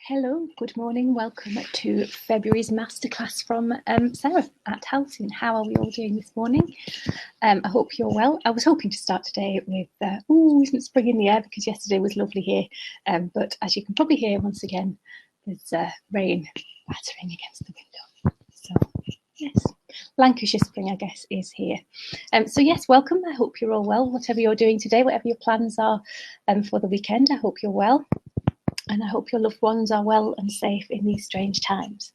Hello, good morning. Welcome to February's Masterclass from Sarah at Halcyon. How are we all doing this morning? I hope you're well. I was hoping to start today with, isn't spring in the air, because yesterday was lovely here. But as you can probably hear, once again, there's rain battering against the window. So, yes, Lancashire spring, I guess, is here. So yes, welcome. I hope you're all well. Whatever you're doing today, whatever your plans are for the weekend, I hope you're well. And I hope your loved ones are well and safe in these strange times.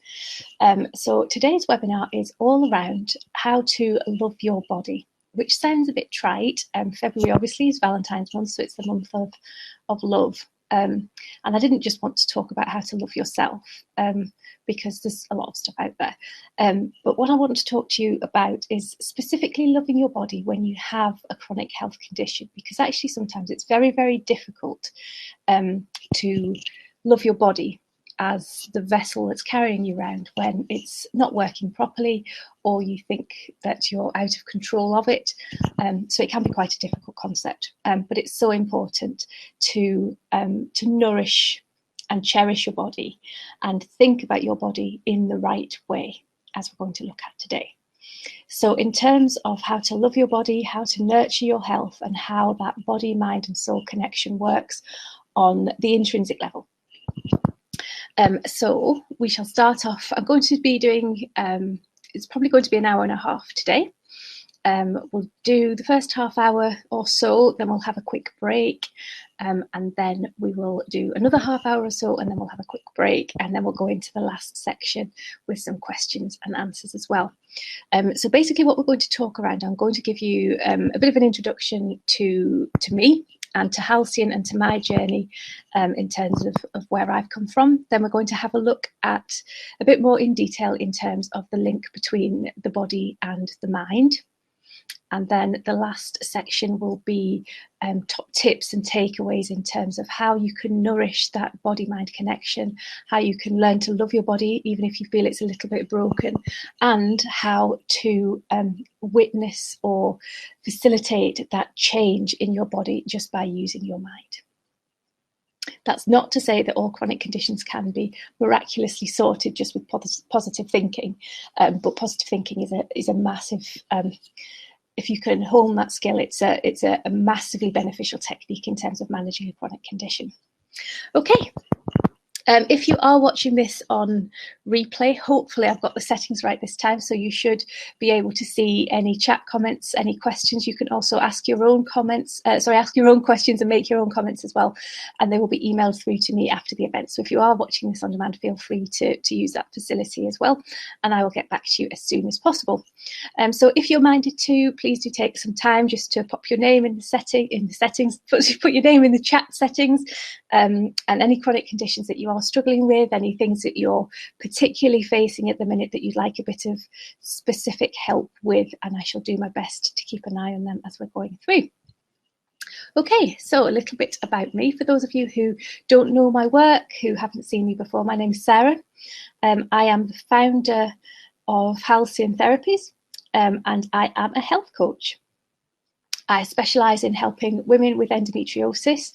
So today's webinar is all around how to love your body, which sounds a bit trite. February obviously is Valentine's month, so it's the month of love. And I didn't just want to talk about how to love yourself, because there's a lot of stuff out there. But what I want to talk to you about is specifically loving your body when you have a chronic health condition, because actually sometimes it's very, very difficult to love your body as the vessel that's carrying you around when it's not working properly, or you think that you're out of control of it. So it can be quite a difficult concept, but it's so important to nourish and cherish your body and think about your body in the right way, as we're going to look at today. So in terms of how to love your body, how to nurture your health, and how that body, mind and soul connection works on the intrinsic level. So we shall start off. I'm going to be doing, it's probably going to be an hour and a half today. We'll do the first half hour or so, then we'll have a quick break, and then we will do another half hour or so, and then we'll have a quick break, and then we'll go into the last section with some questions and answers as well. So basically what we're going to talk around, I'm going to give you a bit of an introduction to me and to Halcyon and to my journey in terms of where I've come from. Then we're going to have a look at a bit more in detail in terms of the link between the body and the mind. And then the last section will be top tips and takeaways in terms of how you can nourish that body-mind connection, how you can learn to love your body even if you feel it's a little bit broken, and how to witness or facilitate that change in your body just by using your mind. That's not to say that all chronic conditions can be miraculously sorted just with positive thinking, but positive thinking is a massive... if you can hone that skill, it's a massively beneficial technique in terms of managing a chronic condition. Okay. If you are watching this on replay, hopefully I've got the settings right this time, so you should be able to see any chat comments, any questions. You can also ask your own comments, ask your own questions and make your own comments as well, and they will be emailed through to me after the event. So if you are watching this on demand, feel free to use that facility as well, and I will get back to you as soon as possible. So if you're minded to, please do take some time just to pop your name in the settings, put your name in the chat settings, and any chronic conditions that you are struggling with, any things that you're particularly facing at the minute that you'd like a bit of specific help with, and I shall do my best to keep an eye on them as we're going through. Okay, so a little bit about me. For those of you who don't know my work, who haven't seen me before, my name's Sarah. I am the founder of Halcyon Therapies, and I am a health coach. I specialise in helping women with endometriosis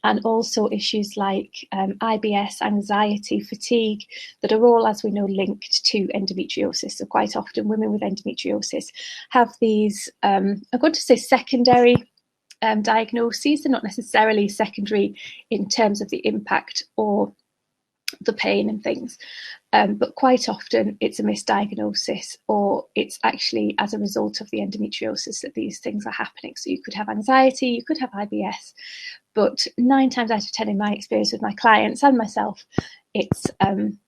and also issues like IBS, anxiety, fatigue, that are all, as we know, linked to endometriosis. So quite often women with endometriosis have these, I'm going to say secondary diagnoses. They're not necessarily secondary in terms of the impact or the pain and things, but quite often it's a misdiagnosis, or it's actually as a result of the endometriosis that these things are happening. So you could have anxiety, you could have IBS, but 9 times out of 10 in my experience with my clients and myself,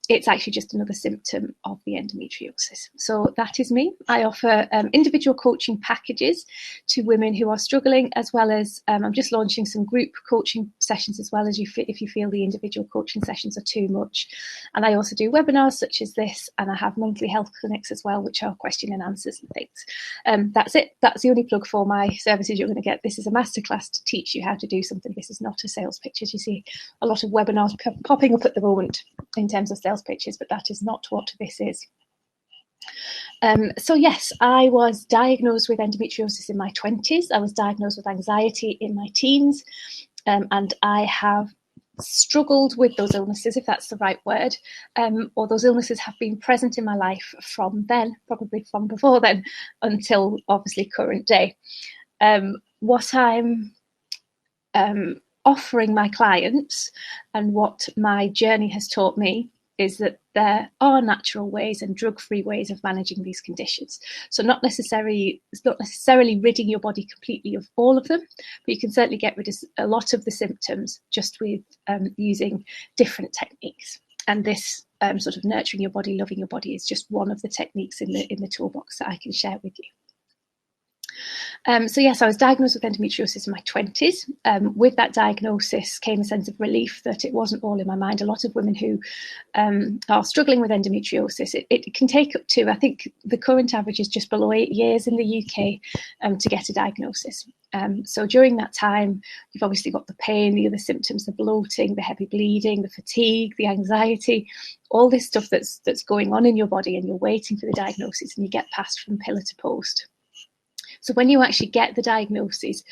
it's actually just another symptom of the endometriosis. So that is me. I offer individual coaching packages to women who are struggling, as well as I'm just launching some group coaching sessions as well, as if you feel the individual coaching sessions are too much. And I also do webinars such as this, and I have monthly health clinics as well, which are question and answers and things. That's it. That's the only plug for my services you're going to get. This is a masterclass to teach you how to do something. This is not a sales pitch, as you see a lot of webinars popping up at the moment in terms of sales pitches, but that is not what this is. So yes, I was diagnosed with endometriosis in my 20s. I was diagnosed with anxiety in my teens, and I have struggled with those illnesses, if that's the right word, or those illnesses have been present in my life from then, probably from before then, until obviously current day. What I'm offering my clients and what my journey has taught me is that there are natural ways and drug-free ways of managing these conditions. So it's not necessarily ridding your body completely of all of them, but you can certainly get rid of a lot of the symptoms just with using different techniques. And this sort of nurturing your body, loving your body is just one of the techniques in the toolbox that I can share with you. So yes, I was diagnosed with endometriosis in my 20s. With that diagnosis came a sense of relief that it wasn't all in my mind. A lot of women who are struggling with endometriosis, it can take up to, I think the current average is just below 8 years in the UK to get a diagnosis. So during that time, you've obviously got the pain, the other symptoms, the bloating, the heavy bleeding, the fatigue, the anxiety, all this stuff that's going on in your body, and you're waiting for the diagnosis, and you get passed from pillar to post. So when you actually get the diagnosis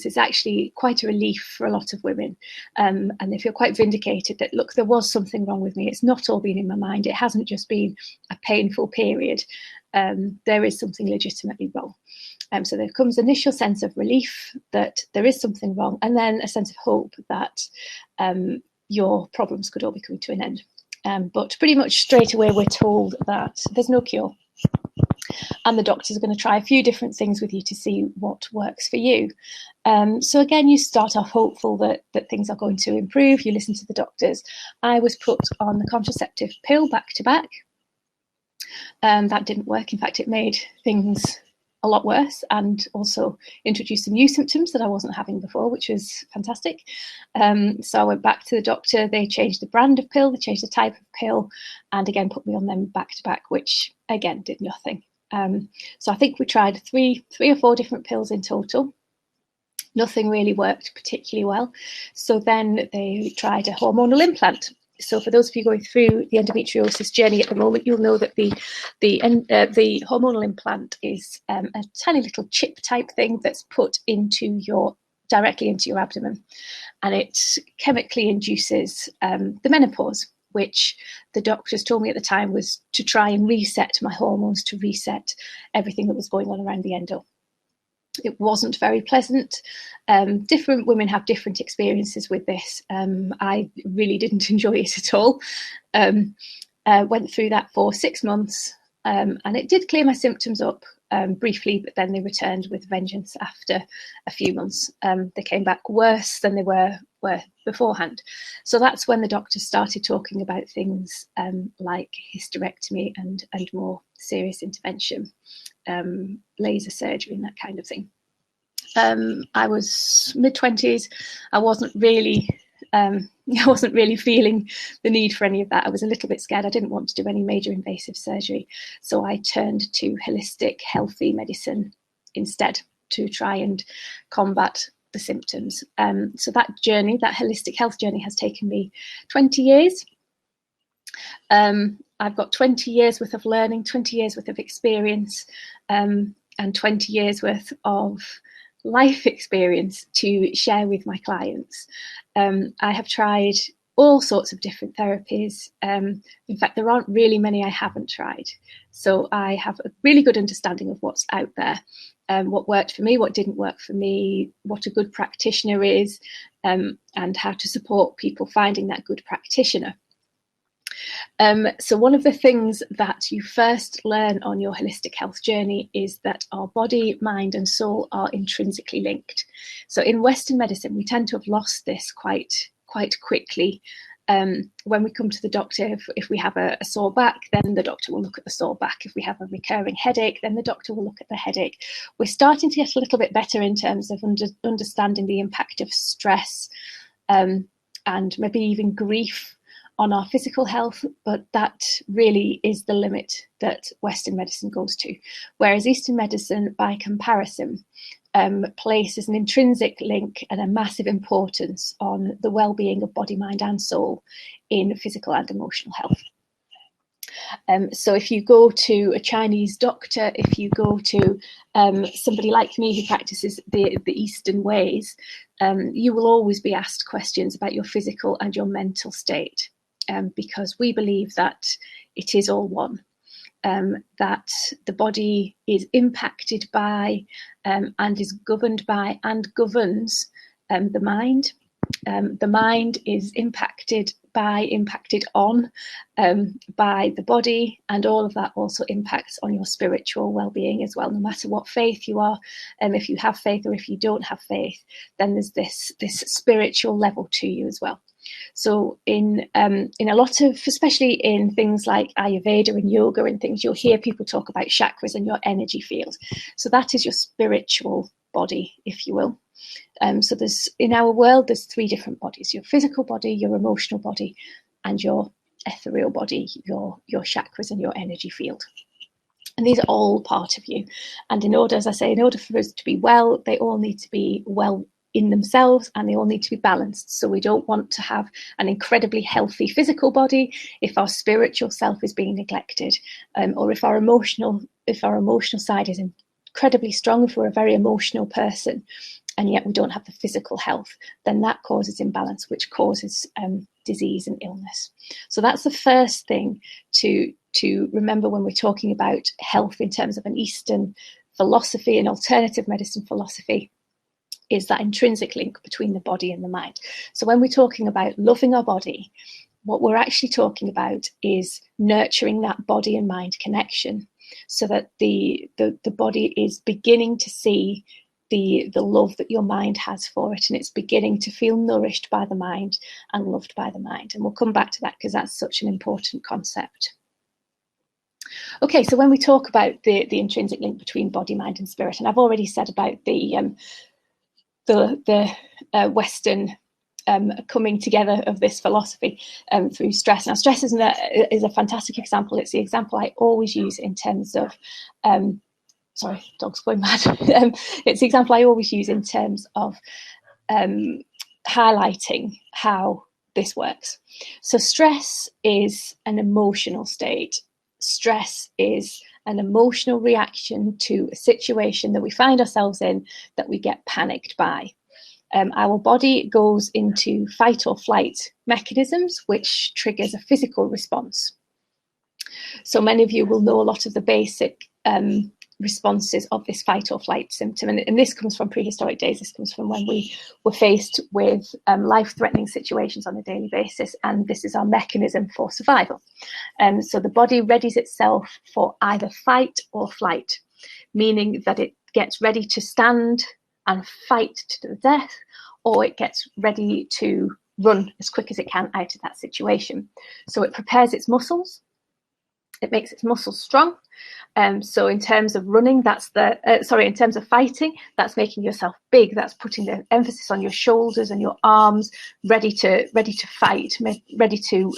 is actually quite a relief for a lot of women. And they feel quite vindicated that, look, there was something wrong with me. It's not all been in my mind. It hasn't just been a painful period. There is something legitimately wrong. So there comes an initial sense of relief that there is something wrong, and then a sense of hope that your problems could all be coming to an end. But pretty much straight away, we're told that there's no cure. And the doctors are going to try a few different things with you to see what works for you. So again, you start off hopeful that things are going to improve. You listen to the doctors. I was put on the contraceptive pill back to back. That didn't work. In fact, it made things a lot worse, and also introduced some new symptoms that I wasn't having before, which was fantastic. So I went back to the doctor. They changed the brand of pill, they changed the type of pill, and again put me on them back to back, which again did nothing. So I think we tried three or four different pills in total. Nothing really worked particularly well. So then they tried a hormonal implant. So for those of you going through the endometriosis journey at the moment, you'll know that the hormonal implant is a tiny little chip type thing that's put directly into your abdomen, and it chemically induces the menopause, which the doctors told me at the time was to try and reset my hormones, to reset everything that was going on around the endo. It wasn't very pleasant. Different women have different experiences with this. I really didn't enjoy it at all. Went through that for 6 months, and it did clear my symptoms up briefly, but then they returned with vengeance after a few months. They came back worse than they were beforehand. So that's when the doctors started talking about things like hysterectomy and more serious intervention, laser surgery and that kind of thing. I was mid-20s. I wasn't really feeling the need for any of that. I was a little bit scared. I didn't want to do any major invasive surgery. So I turned to holistic, healthy medicine instead to try and combat the symptoms. So that journey, that holistic health journey, has taken me 20 years. I've got 20 years worth of learning, 20 years worth of experience, and 20 years worth of life experience to share with my clients. I have tried all sorts of different therapies. In fact, there aren't really many I haven't tried. So I have a really good understanding of what's out there, what worked for me, what didn't work for me, what a good practitioner is, and how to support people finding that good practitioner. So one of the things that you first learn on your holistic health journey is that our body, mind and soul are intrinsically linked. So in Western medicine, we tend to have lost this quite quickly. When we come to the doctor, if we have a sore back, then the doctor will look at the sore back. If we have a recurring headache, then the doctor will look at the headache. We're starting to get a little bit better in terms of understanding the impact of stress and maybe even grief on our physical health, but that really is the limit that Western medicine goes to. Whereas Eastern medicine, by comparison, places an intrinsic link and a massive importance on the well-being of body, mind and soul in physical and emotional health. So if you go to a Chinese doctor, if you go to somebody like me who practices the Eastern ways, you will always be asked questions about your physical and your mental state, because we believe that it is all one. That the body is impacted by and is governed by and governs the mind. The mind is impacted on by the body, and all of that also impacts on your spiritual well-being as well. No matter what faith you are, if you have faith or if you don't have faith, then there's this spiritual level to you as well. So in a lot of, especially in things like Ayurveda and yoga and things, you'll hear people talk about chakras and your energy field. So that is your spiritual body, if you will. So there's, in our world, there's 3 different bodies: your physical body, your emotional body, and your ethereal body, your chakras and your energy field. And these are all part of you. And in order, as I say, in order for us to be well, they all need to be well in themselves, and they all need to be balanced. So we don't want to have an incredibly healthy physical body if our spiritual self is being neglected, or if our emotional side is incredibly strong, if we're a very emotional person, and yet we don't have the physical health, then that causes imbalance, which causes disease and illness. So that's the first thing to remember when we're talking about health in terms of an Eastern philosophy, an alternative medicine philosophy, is that intrinsic link between the body and the mind. So when we're talking about loving our body, what we're actually talking about is nurturing that body and mind connection, so that the body is beginning to see the love that your mind has for it, and it's beginning to feel nourished by the mind and loved by the mind. And we'll come back to that because that's such an important concept. Okay, so when we talk about the intrinsic link between body, mind, and spirit, and I've already said about the Western coming together of this philosophy through stress. Now, stress is a fantastic example. It's the example I always use in terms of sorry, dog's going mad. It's the example I always use in terms of highlighting how this works. So stress is an emotional state. Stress is an emotional reaction to a situation that we find ourselves in that we get panicked by. Our body goes into fight or flight mechanisms, which triggers a physical response. So many of you will know a lot of the basic responses of this fight or flight symptom, and this comes from prehistoric days. This comes from when we were faced with life-threatening situations on a daily basis, and this is our mechanism for survival. So the body readies itself for either fight or flight, meaning that it gets ready to stand and fight to the death, or it gets ready to run as quick as it can out of that situation. So it prepares its muscles, it makes its muscles strong. So in terms of running, that's in terms of fighting, that's making yourself big. That's putting the emphasis on your shoulders and your arms, ready to fight, ready to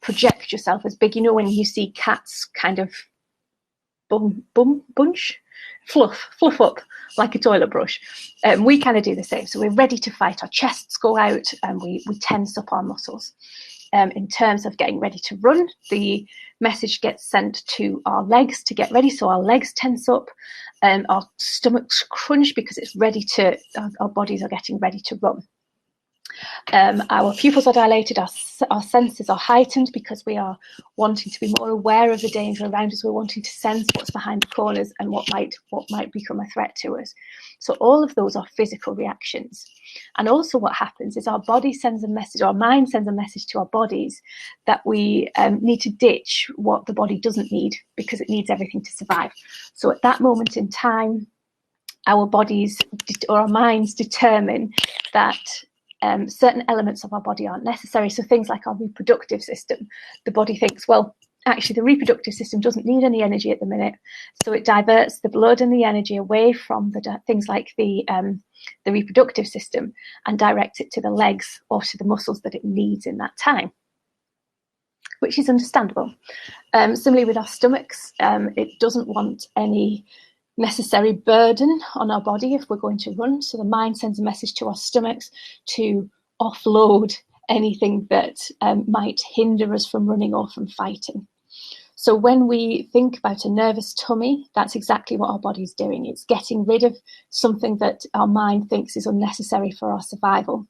project yourself as big. You know, when you see cats kind of fluff up like a toilet brush, we kind of do the same. So we're ready to fight. Our chests go out and we tense up our muscles. In terms of getting ready to run, the message gets sent to our legs to get ready. So our legs tense up, our stomachs crunch because it's ready to, our bodies are getting ready to run. Our pupils are dilated, our senses are heightened because we are wanting to be more aware of the danger around us. We're wanting to sense what's behind the corners and what might become a threat to us. So all of those are physical reactions. And also what happens is our body sends a message, our mind sends a message to our bodies that we need to ditch what the body doesn't need because it needs everything to survive. So at that moment in time, our bodies or our minds determine that certain elements of our body aren't necessary. So things like our reproductive system, the body thinks, well, actually the reproductive system doesn't need any energy at the minute. So it diverts the blood and the energy away from things like the reproductive system and directs it to the legs or to the muscles that it needs in that time, which is understandable. Similarly with our stomachs, it doesn't want any necessary burden on our body if we're going to run. So the mind sends a message to our stomachs to offload anything that might hinder us from running or from fighting. So when we think about a nervous tummy, that's exactly what our body's doing. It's getting rid of something that our mind thinks is unnecessary for our survival.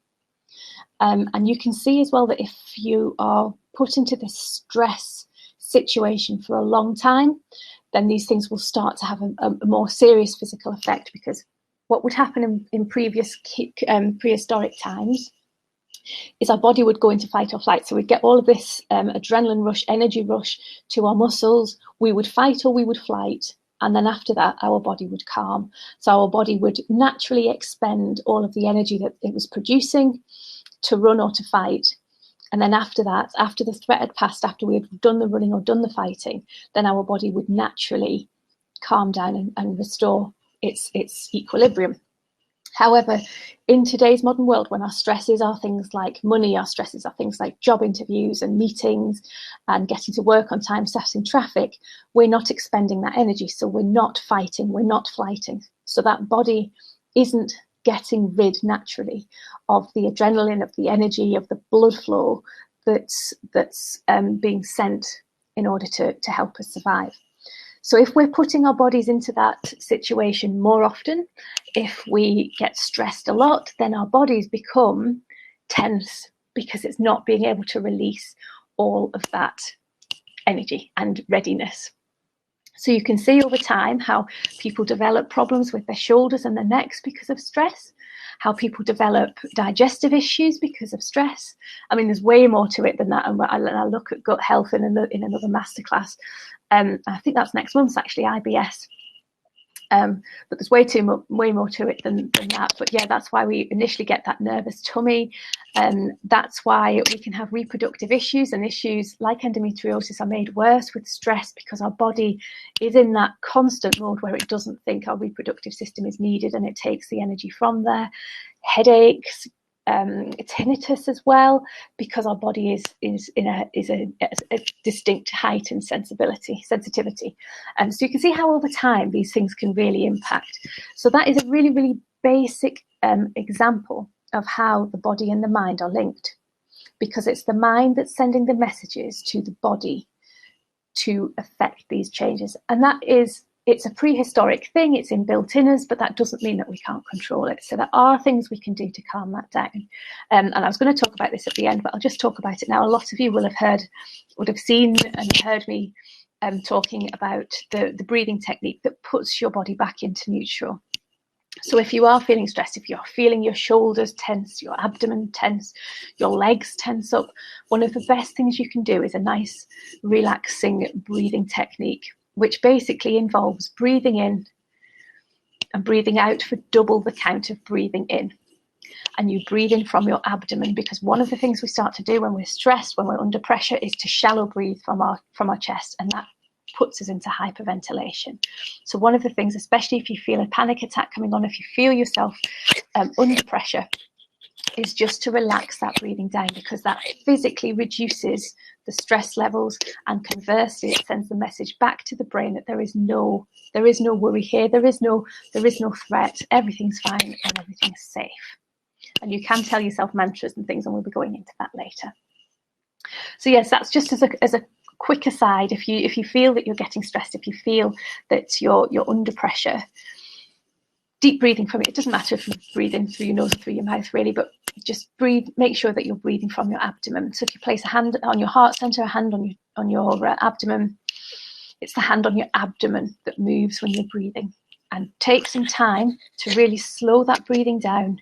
And you can see as well that if you are put into this stress situation for a long time, then these things will start to have a more serious physical effect, because what would happen in previous prehistoric times is our body would go into fight or flight. So we'd get all of this adrenaline rush, energy rush to our muscles. We would fight or we would flight. And then after that, our body would calm. So our body would naturally expend all of the energy that it was producing to run or to fight. And then after that, after the threat had passed, after we had done the running or done the fighting, then our body would naturally calm down and restore its equilibrium. However, in today's modern world, when our stresses are things like money, our stresses are things like job interviews and meetings and getting to work on time, sat in traffic, we're not expending that energy. So we're not fighting, we're not flighting. So that body isn't getting rid naturally of the adrenaline, of the energy, of the blood flow that's being sent in order to help us survive. So if we're putting our bodies into that situation more often, if we get stressed a lot, then our bodies become tense because it's not being able to release all of that energy and readiness. So you can see over time how people develop problems with their shoulders and their necks because of stress, how people develop digestive issues because of stress. I mean, there's way more to it than that. And I'll look at gut health in another masterclass. I think that's next month, actually, IBS. But there's way more to it than that. But yeah, that's why we initially get that nervous tummy. That's why we can have reproductive issues, and issues like endometriosis are made worse with stress because our body is in that constant mode where it doesn't think our reproductive system is needed, and it takes the energy from there. Headaches, tinnitus as well, because our body is a distinct height and sensitivity. So you can see how over time these things can really impact. So that is a really, really basic example of how the body and the mind are linked, because it's the mind that's sending the messages to the body to affect these changes. And it's a prehistoric thing, it's inbuilt in us, but that doesn't mean that we can't control it. So there are things we can do to calm that down. And I was going to talk about this at the end, but I'll just talk about it now. A lot of you would have seen and heard me talking about the breathing technique that puts your body back into neutral. So if you are feeling stressed, if you're feeling your shoulders tense, your abdomen tense, your legs tense up, one of the best things you can do is a nice relaxing breathing technique, which basically involves breathing in and breathing out for double the count of breathing in. And you breathe in from your abdomen, because one of the things we start to do when we're stressed, when we're under pressure, is to shallow breathe from our chest, and that puts us into hyperventilation. So one of the things, especially if you feel a panic attack coming on, if you feel yourself under pressure, is just to relax that breathing down, because that physically reduces the stress levels, and conversely it sends the message back to the brain that there is no worry here, there is no threat, everything's fine and everything is safe. And you can tell yourself mantras and things, and we'll be going into that later. So yes, that's just as a quick aside. If you feel that you're getting stressed, if you feel that you're under pressure, deep breathing from it. It doesn't matter if you're breathing through your nose or through your mouth, really, but just breathe. Make sure that you're breathing from your abdomen. So if you place a hand on your heart center, a hand on your abdomen, it's the hand on your abdomen that moves when you're breathing. And take some time to really slow that breathing down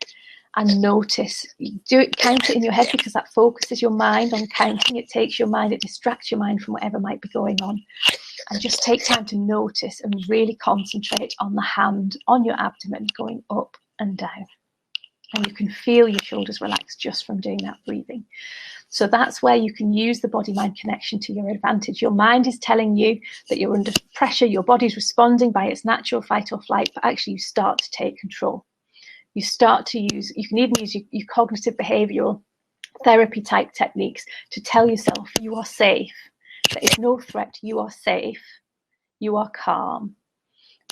and notice. Do it, count it in your head, because that focuses your mind on counting. It takes your mind, it distracts your mind from whatever might be going on. And just take time to notice and really concentrate on the hand on your abdomen going up and down. And you can feel your shoulders relax just from doing that breathing. So that's where you can use the body-mind connection to your advantage. Your mind is telling you that you're under pressure, your body's responding by its natural fight or flight, but actually you start to take control. You start to use, you can even use your cognitive behavioral therapy type techniques to tell yourself you are safe. There is no threat, you are safe, you are calm,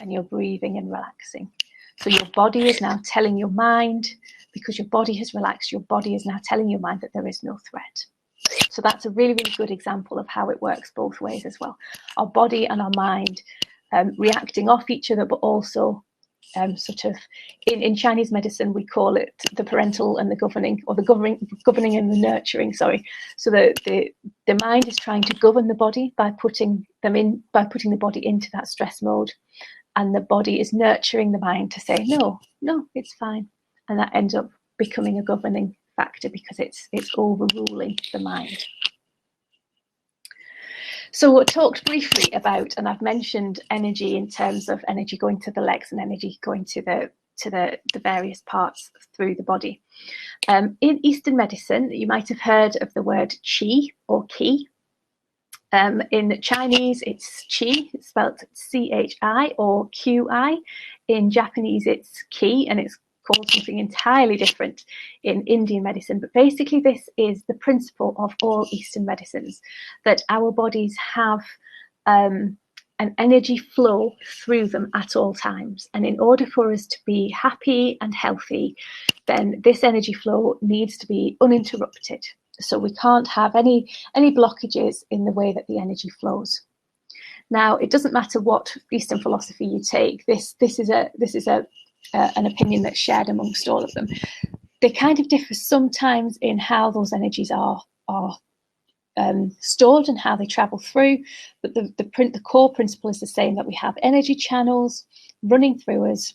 and you're breathing and relaxing. So your body is now telling your mind, because your body has relaxed, your body is now telling your mind that there is no threat. So that's a really, really good example of how it works both ways as well. Our body and our mind reacting off each other, but also sort of in Chinese medicine, we call it the parental and the governing, or the governing and the nurturing, sorry. So the mind is trying to govern the body by putting the body into that stress mode, and the body is nurturing the mind to say, no, it's fine. And that ends up becoming a governing factor because it's overruling the mind. So I talked briefly about, and I've mentioned energy in terms of energy going to the legs and energy going to the various parts through the body. In Eastern medicine, you might have heard of the word qi or qi. In Chinese, it's qi, it's spelled C-H-I or Q-I. In Japanese, it's ki, and it's called something entirely different in Indian medicine. But basically, this is the principle of all Eastern medicines, that our bodies have an energy flow through them at all times. And in order for us to be happy and healthy, then this energy flow needs to be uninterrupted. So we can't have any blockages in the way that the energy flows. Now, it doesn't matter what Eastern philosophy you take. This is an opinion that's shared amongst all of them. They kind of differ sometimes in how those energies are stored and how they travel through, but the core principle is the same, that we have energy channels running through us,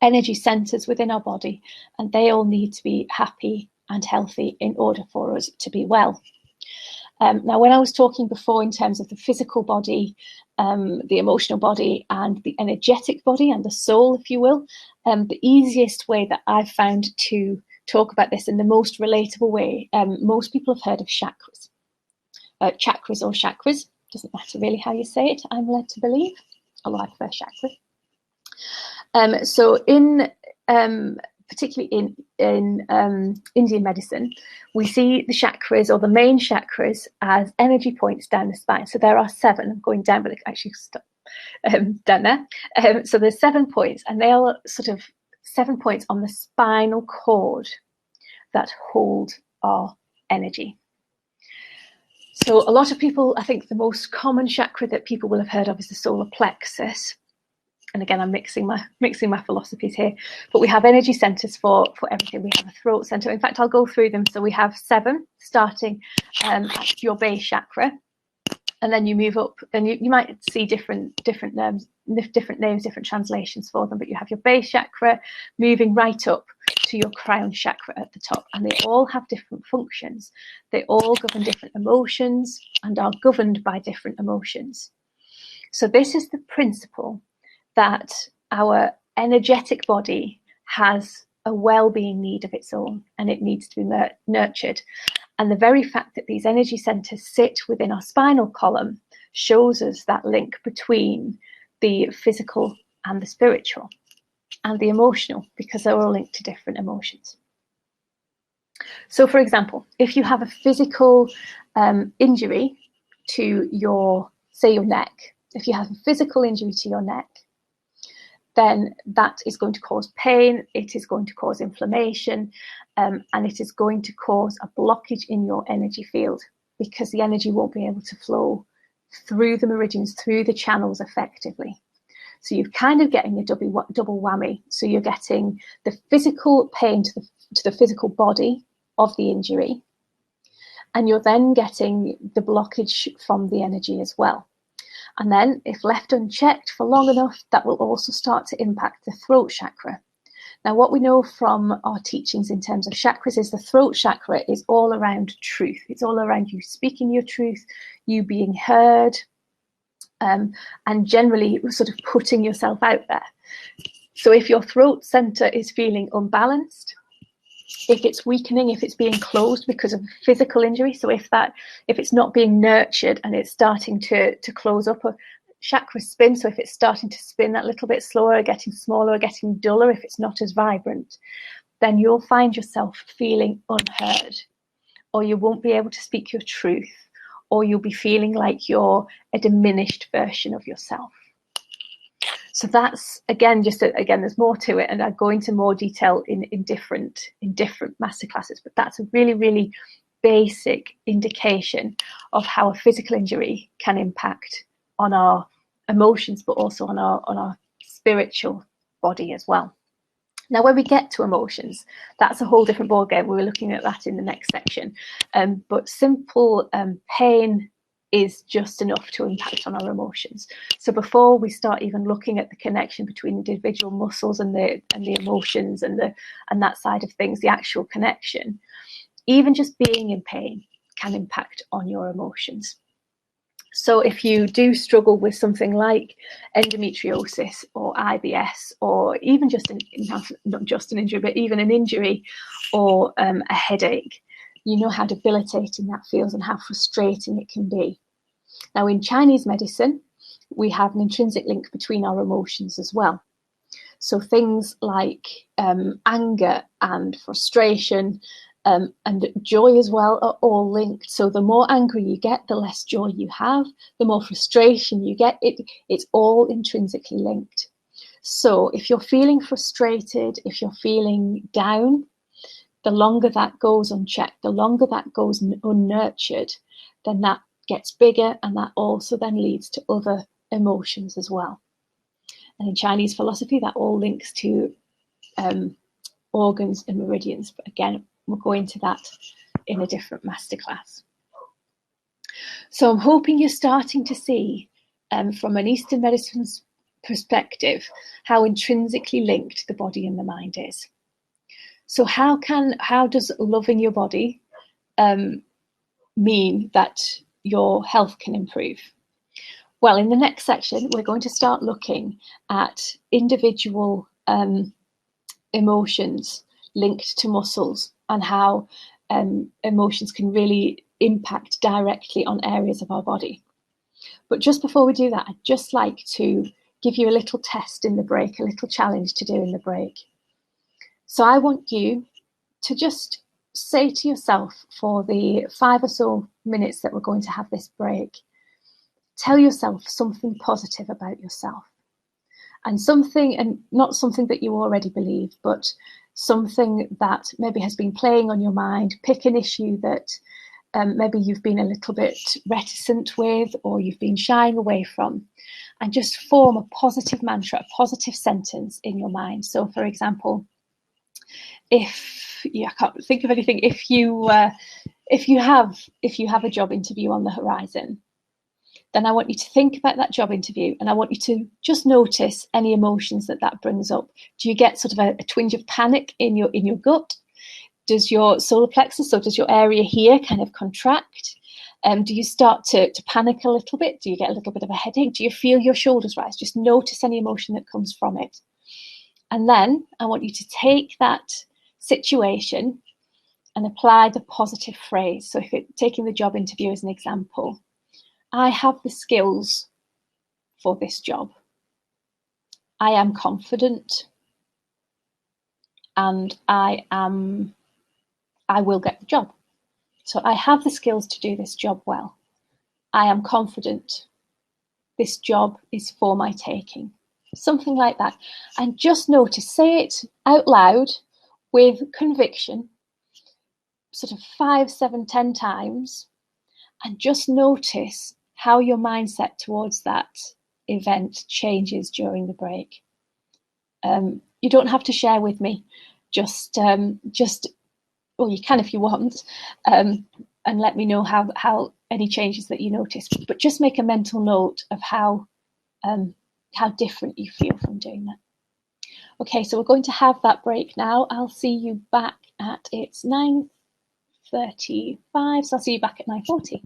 energy centers within our body, and they all need to be happy and healthy in order for us to be well. Now, when I was talking before in terms of the physical body, the emotional body, and the energetic body, and the soul, if you will, the easiest way that I've found to talk about this in the most relatable way, most people have heard of chakras. Chakras or chakras, doesn't matter really how you say it, I'm led to believe, although I prefer chakra. So in particularly in Indian medicine, we see the chakras, or the main chakras, as energy points down the spine. So there are 7. I'm going down, but actually stop down there. So there's 7 points, and they are sort of 7 points on the spinal cord that hold our energy. So a lot of people, I think the most common chakra that people will have heard of is the solar plexus. And again, I'm mixing my philosophies here, but we have energy centers for everything. We have a throat center. In fact, I'll go through them. So we have 7, starting at your base chakra, and then you move up, and you might see different names, different translations for them. But you have your base chakra moving right up to your crown chakra at the top, and they all have different functions. They all govern different emotions and are governed by different emotions. So this is the principle that our energetic body has a well-being need of its own, and it needs to be nurtured. And the very fact that these energy centers sit within our spinal column shows us that link between the physical and the spiritual and the emotional, because they're all linked to different emotions. So for example, if you have a physical injury to your neck, if you have a physical injury to your neck, then that is going to cause pain, it is going to cause inflammation, and it is going to cause a blockage in your energy field, because the energy won't be able to flow through the meridians, through the channels effectively. So you're kind of getting a double whammy. So you're getting the physical pain to the physical body of the injury, and you're then getting the blockage from the energy as well. And then, if left unchecked for long enough, that will also start to impact the throat chakra. Now, what we know from our teachings in terms of chakras is the throat chakra is all around truth. It's all around you speaking your truth, you being heard, and generally sort of putting yourself out there. So if your throat center is feeling unbalanced, if it's weakening, if it's being closed because of physical injury, so if it's not being nurtured and it's starting to close up, a chakra spin, so if it's starting to spin that little bit slower, getting smaller, getting duller, if it's not as vibrant, then you'll find yourself feeling unheard, or you won't be able to speak your truth, or you'll be feeling like you're a diminished version of yourself. So that's, again, there's more to it, and I go into more detail in different masterclasses, but that's a really, really basic indication of how a physical injury can impact on our emotions, but also on our spiritual body as well. Now, when we get to emotions, that's a whole different ballgame. We're looking at that in the next section. But simple pain is just enough to impact on our emotions. So before we start even looking at the connection between individual muscles and the emotions and that side of things, the actual connection, even just being in pain can impact on your emotions. So if you do struggle with something like endometriosis or IBS, or even just not just an injury, but even an injury or a headache, you know how debilitating that feels and how frustrating it can be. Now, in Chinese medicine, we have an intrinsic link between our emotions as well. So things like anger and frustration and joy as well are all linked. So the more angry you get, the less joy you have, the more frustration you get. It's all intrinsically linked. So if you're feeling frustrated, if you're feeling down, the longer that goes unchecked, the longer that goes unnurtured, then that gets bigger, and that also then leads to other emotions as well. And in Chinese philosophy, that all links to organs and meridians. But again, we'll go into that in a different masterclass. So I'm hoping you're starting to see from an Eastern medicine's perspective how intrinsically linked the body and the mind is. So how does loving your body mean that your health can improve? Well, in the next section, we're going to start looking at individual emotions linked to muscles and how emotions can really impact directly on areas of our body. But just before we do that, I'd just like to give you a little test in the break, a little challenge to do in the break. So I want you to just say to yourself, for the 5 or so minutes that we're going to have this break, tell yourself something positive about yourself. And not something that you already believe, but something that maybe has been playing on your mind. Pick an issue that maybe you've been a little bit reticent with, or you've been shying away from, and just form a positive mantra, a positive sentence in your mind. So, for example, I can't think of anything. If you have a job interview on the horizon, then I want you to think about that job interview, and I want you to just notice any emotions that brings up. Do you get sort of a twinge of panic in your gut? Does your solar plexus, so does your area here, kind of contract? Do you start to panic a little bit? Do you get a little bit of a headache? Do you feel your shoulders rise? Just notice any emotion that comes from it. And then I want you to take that situation and apply the positive phrase. So if taking the job interview as an example, I have the skills for this job. I am confident, and I will get the job. So I have the skills to do this job well. I am confident. This job is for my taking. Something like that. And just notice, say it out loud with conviction, sort of 5, 7, 10 times, and just notice how your mindset towards that event changes during the break. You don't have to share with me, well, you can if you want, and let me know how any changes that you notice. But just make a mental note of how different you feel from doing that. Okay, so we're going to have that break now. I'll see you back at, it's 9:35, so I'll see you back at 9:40.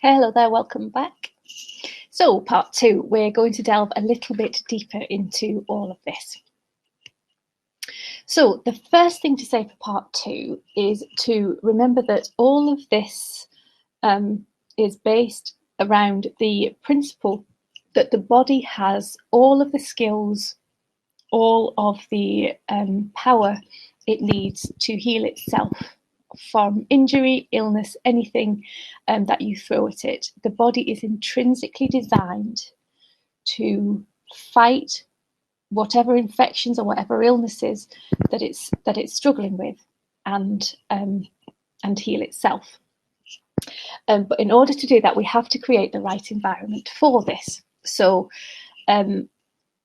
Hello there, welcome back. So part 2, we're going to delve a little bit deeper into all of this. So the first thing to say for part 2 is to remember that all of this is based around the principle that the body has all of the skills, all of the power it needs to heal itself from injury, illness, anything that you throw at it. The body is intrinsically designed to fight whatever infections or whatever illnesses that it's struggling with, and heal itself. But in order to do that, we have to create the right environment for this. So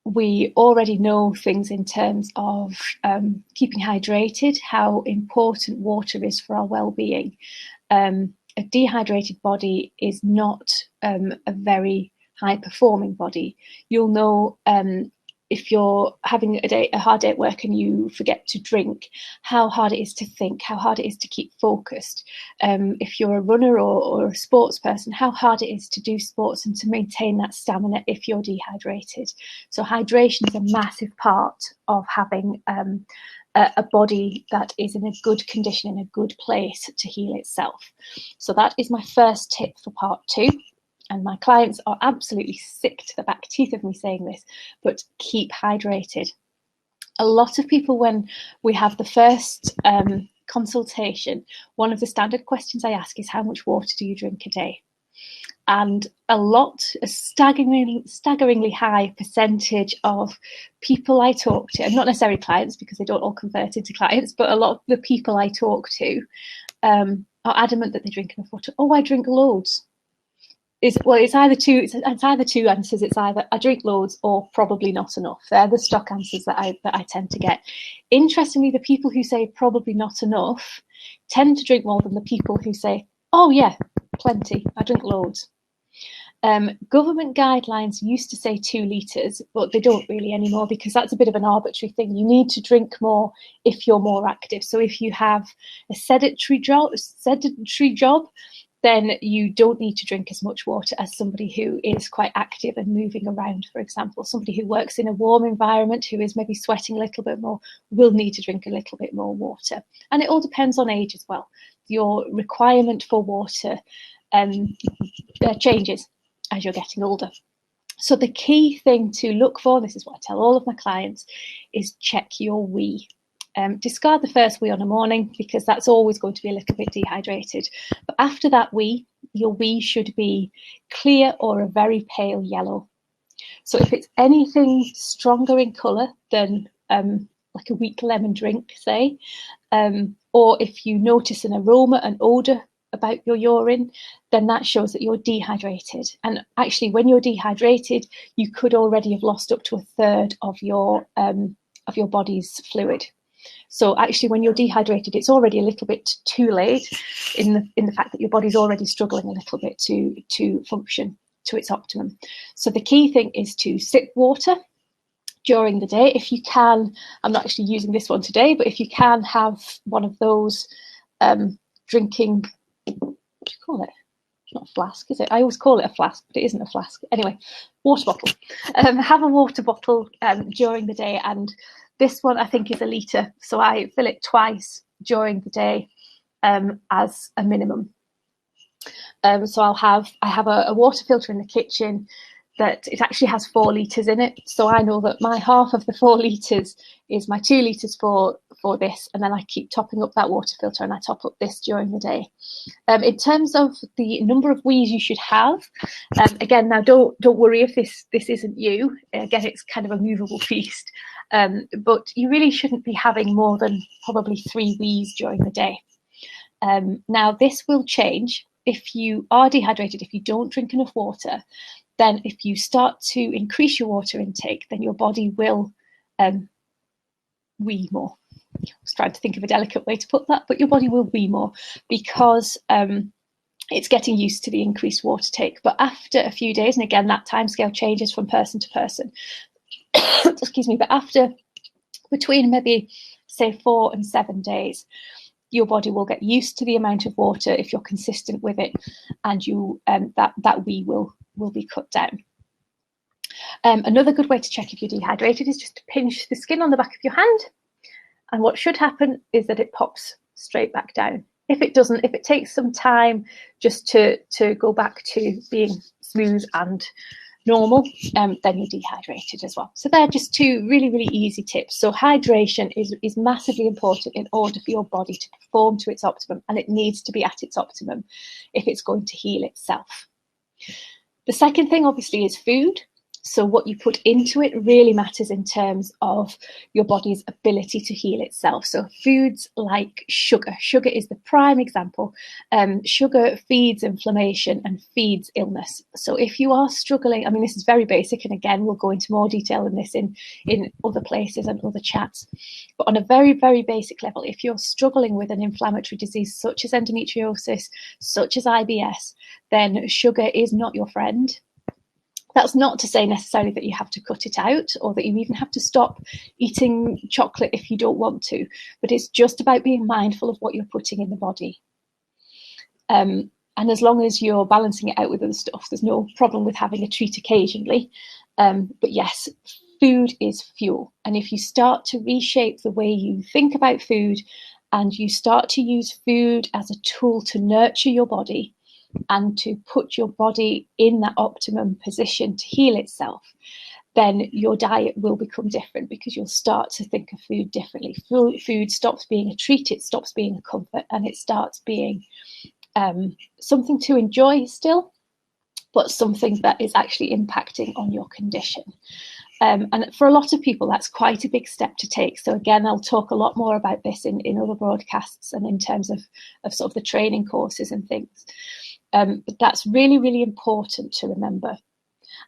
we already know things in terms of keeping hydrated, how important water is for our well-being. A dehydrated body is not a very high-performing body. You'll know if you're having a hard day at work and you forget to drink, how hard it is to think, how hard it is to keep focused. If you're a runner or a sports person, how hard it is to do sports and to maintain that stamina if you're dehydrated. So hydration is a massive part of having a body that is in a good condition, in a good place to heal itself. So that is my first tip for part 2. And my clients are absolutely sick to the back teeth of me saying this, but keep hydrated. A lot of people, when we have the first consultation, one of the standard questions I ask is, how much water do you drink a day? And a staggeringly high percentage of people I talk to, and not necessarily clients because they don't all convert into clients, but a lot of the people I talk to are adamant that they drink enough water. Oh, I drink loads. It's either two answers. It's either I drink loads or probably not enough. They're the stock answers that I tend to get. Interestingly, the people who say probably not enough tend to drink more than the people who say, oh yeah, plenty, I drink loads. Government guidelines used to say 2 litres, but they don't really anymore because that's a bit of an arbitrary thing. You need to drink more if you're more active. So if you have a sedentary job, then you don't need to drink as much water as somebody who is quite active and moving around, for example. Somebody who works in a warm environment, who is maybe sweating a little bit more, will need to drink a little bit more water. And it all depends on age as well. Your requirement for water changes as you're getting older. So the key thing to look for, this is what I tell all of my clients, is check your wee. Discard the first wee on a morning because that's always going to be a little bit dehydrated. But after that wee, your wee should be clear or a very pale yellow. So if it's anything stronger in colour than like a weak lemon drink, say, or if you notice an aroma, an odour about your urine, then that shows that you're dehydrated. And actually, when you're dehydrated, you could already have lost up to 1/3 of your body's fluid. So actually, when you're dehydrated, it's already a little bit too late in the fact that your body's already struggling a little bit to function to its optimum. So the key thing is to sip water during the day. If you can, I'm not actually using this one today, but if you can have one of those drinking, what do you call it? It's not a flask, is it? I always call it a flask, but it isn't a flask. Anyway, water bottle. Have a water bottle during the day, and this one I think is 1 litre, so I fill it twice during the day as a minimum. So I have a water filter in the kitchen that it actually has 4 litres in it. So I know that my half of the 4 litres is my 2 litres for this, and then I keep topping up that water filter, and I top up this during the day. In terms of the number of wees you should have, again, now don't worry if this isn't you. Again, it's kind of a movable feast, but you really shouldn't be having more than probably 3 wees during the day. Now, this will change if you are dehydrated, if you don't drink enough water. Then if you start to increase your water intake, then your body will wee more. I was trying to think of a delicate way to put that, but your body will wee more because it's getting used to the increased water take. But after a few days, and again, that timescale changes from person to person, excuse me, but after between maybe say 4 and 7 days, your body will get used to the amount of water if you're consistent with it, and that wee will be cut down. Another good way to check if you're dehydrated is just to pinch the skin on the back of your hand, and what should happen is that it pops straight back down. If it doesn't, if it takes some time just to go back to being smooth and normal, then you're dehydrated as well. So they're just two really, really easy tips. So hydration is massively important in order for your body to perform to its optimum, and it needs to be at its optimum if it's going to heal itself. The second thing, obviously, is food. So what you put into it really matters in terms of your body's ability to heal itself. So foods like sugar. Sugar is the prime example. Sugar feeds inflammation and feeds illness. So if you are struggling, I mean, this is very basic, and again, we'll go into more detail in this in other places and other chats. But on a very, very basic level, if you're struggling with an inflammatory disease such as endometriosis, such as IBS, then sugar is not your friend. That's not to say necessarily that you have to cut it out, or that you even have to stop eating chocolate if you don't want to, but it's just about being mindful of what you're putting in the body. And as long as you're balancing it out with other stuff, there's no problem with having a treat occasionally. But yes, food is fuel. And if you start to reshape the way you think about food, and you start to use food as a tool to nurture your body, and to put your body in that optimum position to heal itself, then your diet will become different, because you'll start to think of food differently. Food stops being a treat, it stops being a comfort, and it starts being something to enjoy still, but something that is actually impacting on your condition. And for a lot of people, that's quite a big step to take. So again, I'll talk a lot more about this in other broadcasts and in terms of sort of the training courses and things. But that's really, really important to remember.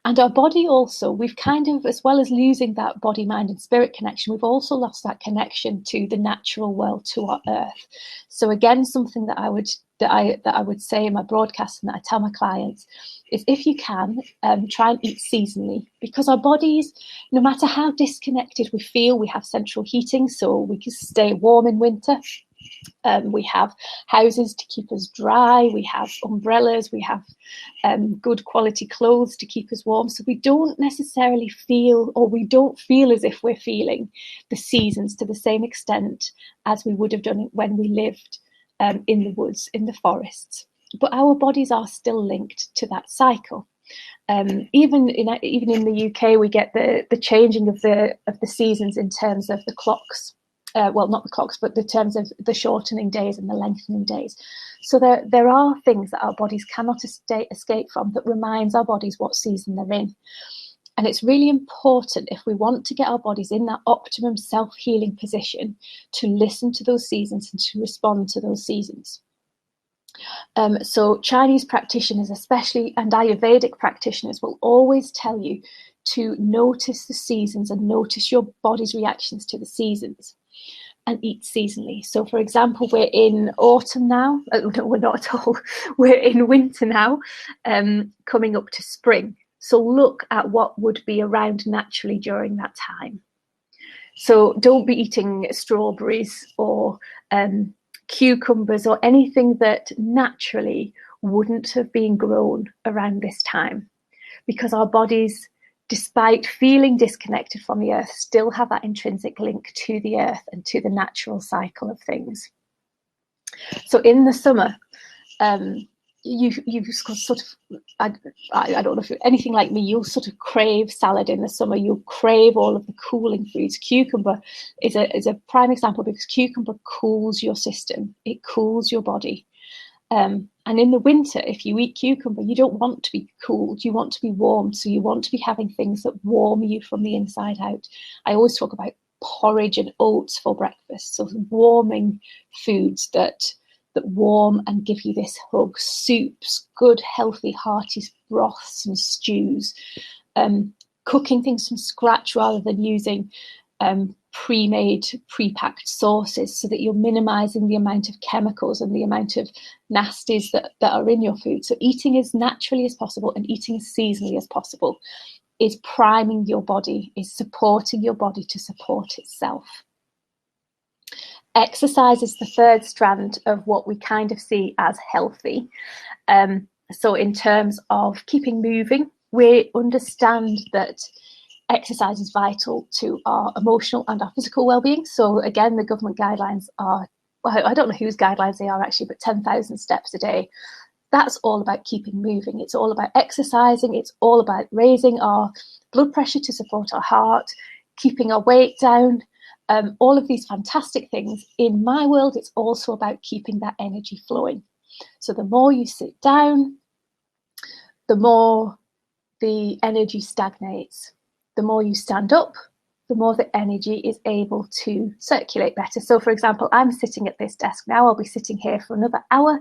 And our body also, we've kind of, as well as losing that body, mind and spirit connection, we've also lost that connection to the natural world, to our earth. So again, something that I would say in my broadcast and that I tell my clients is, if you can, try and eat seasonally, because our bodies, no matter how disconnected we feel, we have central heating, so we can stay warm in winter. We have houses to keep us dry, we have umbrellas, we have good quality clothes to keep us warm. So we don't necessarily feel, or we don't feel as if we're feeling the seasons to the same extent as we would have done when we lived in the woods, in the forests. But our bodies are still linked to that cycle. Even in the UK, we get the changing of the seasons in terms of the clocks. Well, not the clocks, but in terms of the shortening days and the lengthening days. So there are things that our bodies cannot escape from, that reminds our bodies what season they're in. And it's really important, if we want to get our bodies in that optimum self-healing position, to listen to those seasons and to respond to those seasons. So Chinese practitioners especially, and Ayurvedic practitioners, will always tell you to notice the seasons and notice your body's reactions to the seasons, and eat seasonally. So for example, we're in autumn now. No, we're not at all. We're in winter now, coming up to spring. So look at what would be around naturally during that time. So don't be eating strawberries or cucumbers or anything that naturally wouldn't have been grown around this time, because our bodies, despite feeling disconnected from the earth, still have that intrinsic link to the earth and to the natural cycle of things. So in the summer, you've sort of, I don't know if you're anything like me, you'll sort of crave salad in the summer. You'll crave all of the cooling foods. Cucumber is a prime example, because cucumber cools your system. It cools your body. And in the winter, if you eat cucumber, you don't want to be cooled, you want to be warmed. So you want to be having things that warm you from the inside out. I always talk about porridge and oats for breakfast. So warming foods that warm and give you this hug. Soups, good, healthy, hearty broths and stews. Cooking things from scratch rather than using pre-made, pre-packed sauces, so that you're minimizing the amount of chemicals and the amount of nasties that are in your food. So eating as naturally as possible and eating as seasonally as possible is priming your body, is supporting your body to support itself. Exercise is the third strand of what we kind of see as healthy. So in terms of keeping moving, we understand that exercise is vital to our emotional and our physical well-being. So again, the government guidelines are, well, I don't know whose guidelines they are actually, but 10,000 steps a day. That's all about keeping moving. It's all about exercising. It's all about raising our blood pressure to support our heart, keeping our weight down, all of these fantastic things. In my world, it's also about keeping that energy flowing. So the more you sit down, the more the energy stagnates. The more you stand up, the more the energy is able to circulate better. So for example, I'm sitting at this desk now. I'll be sitting here for another hour.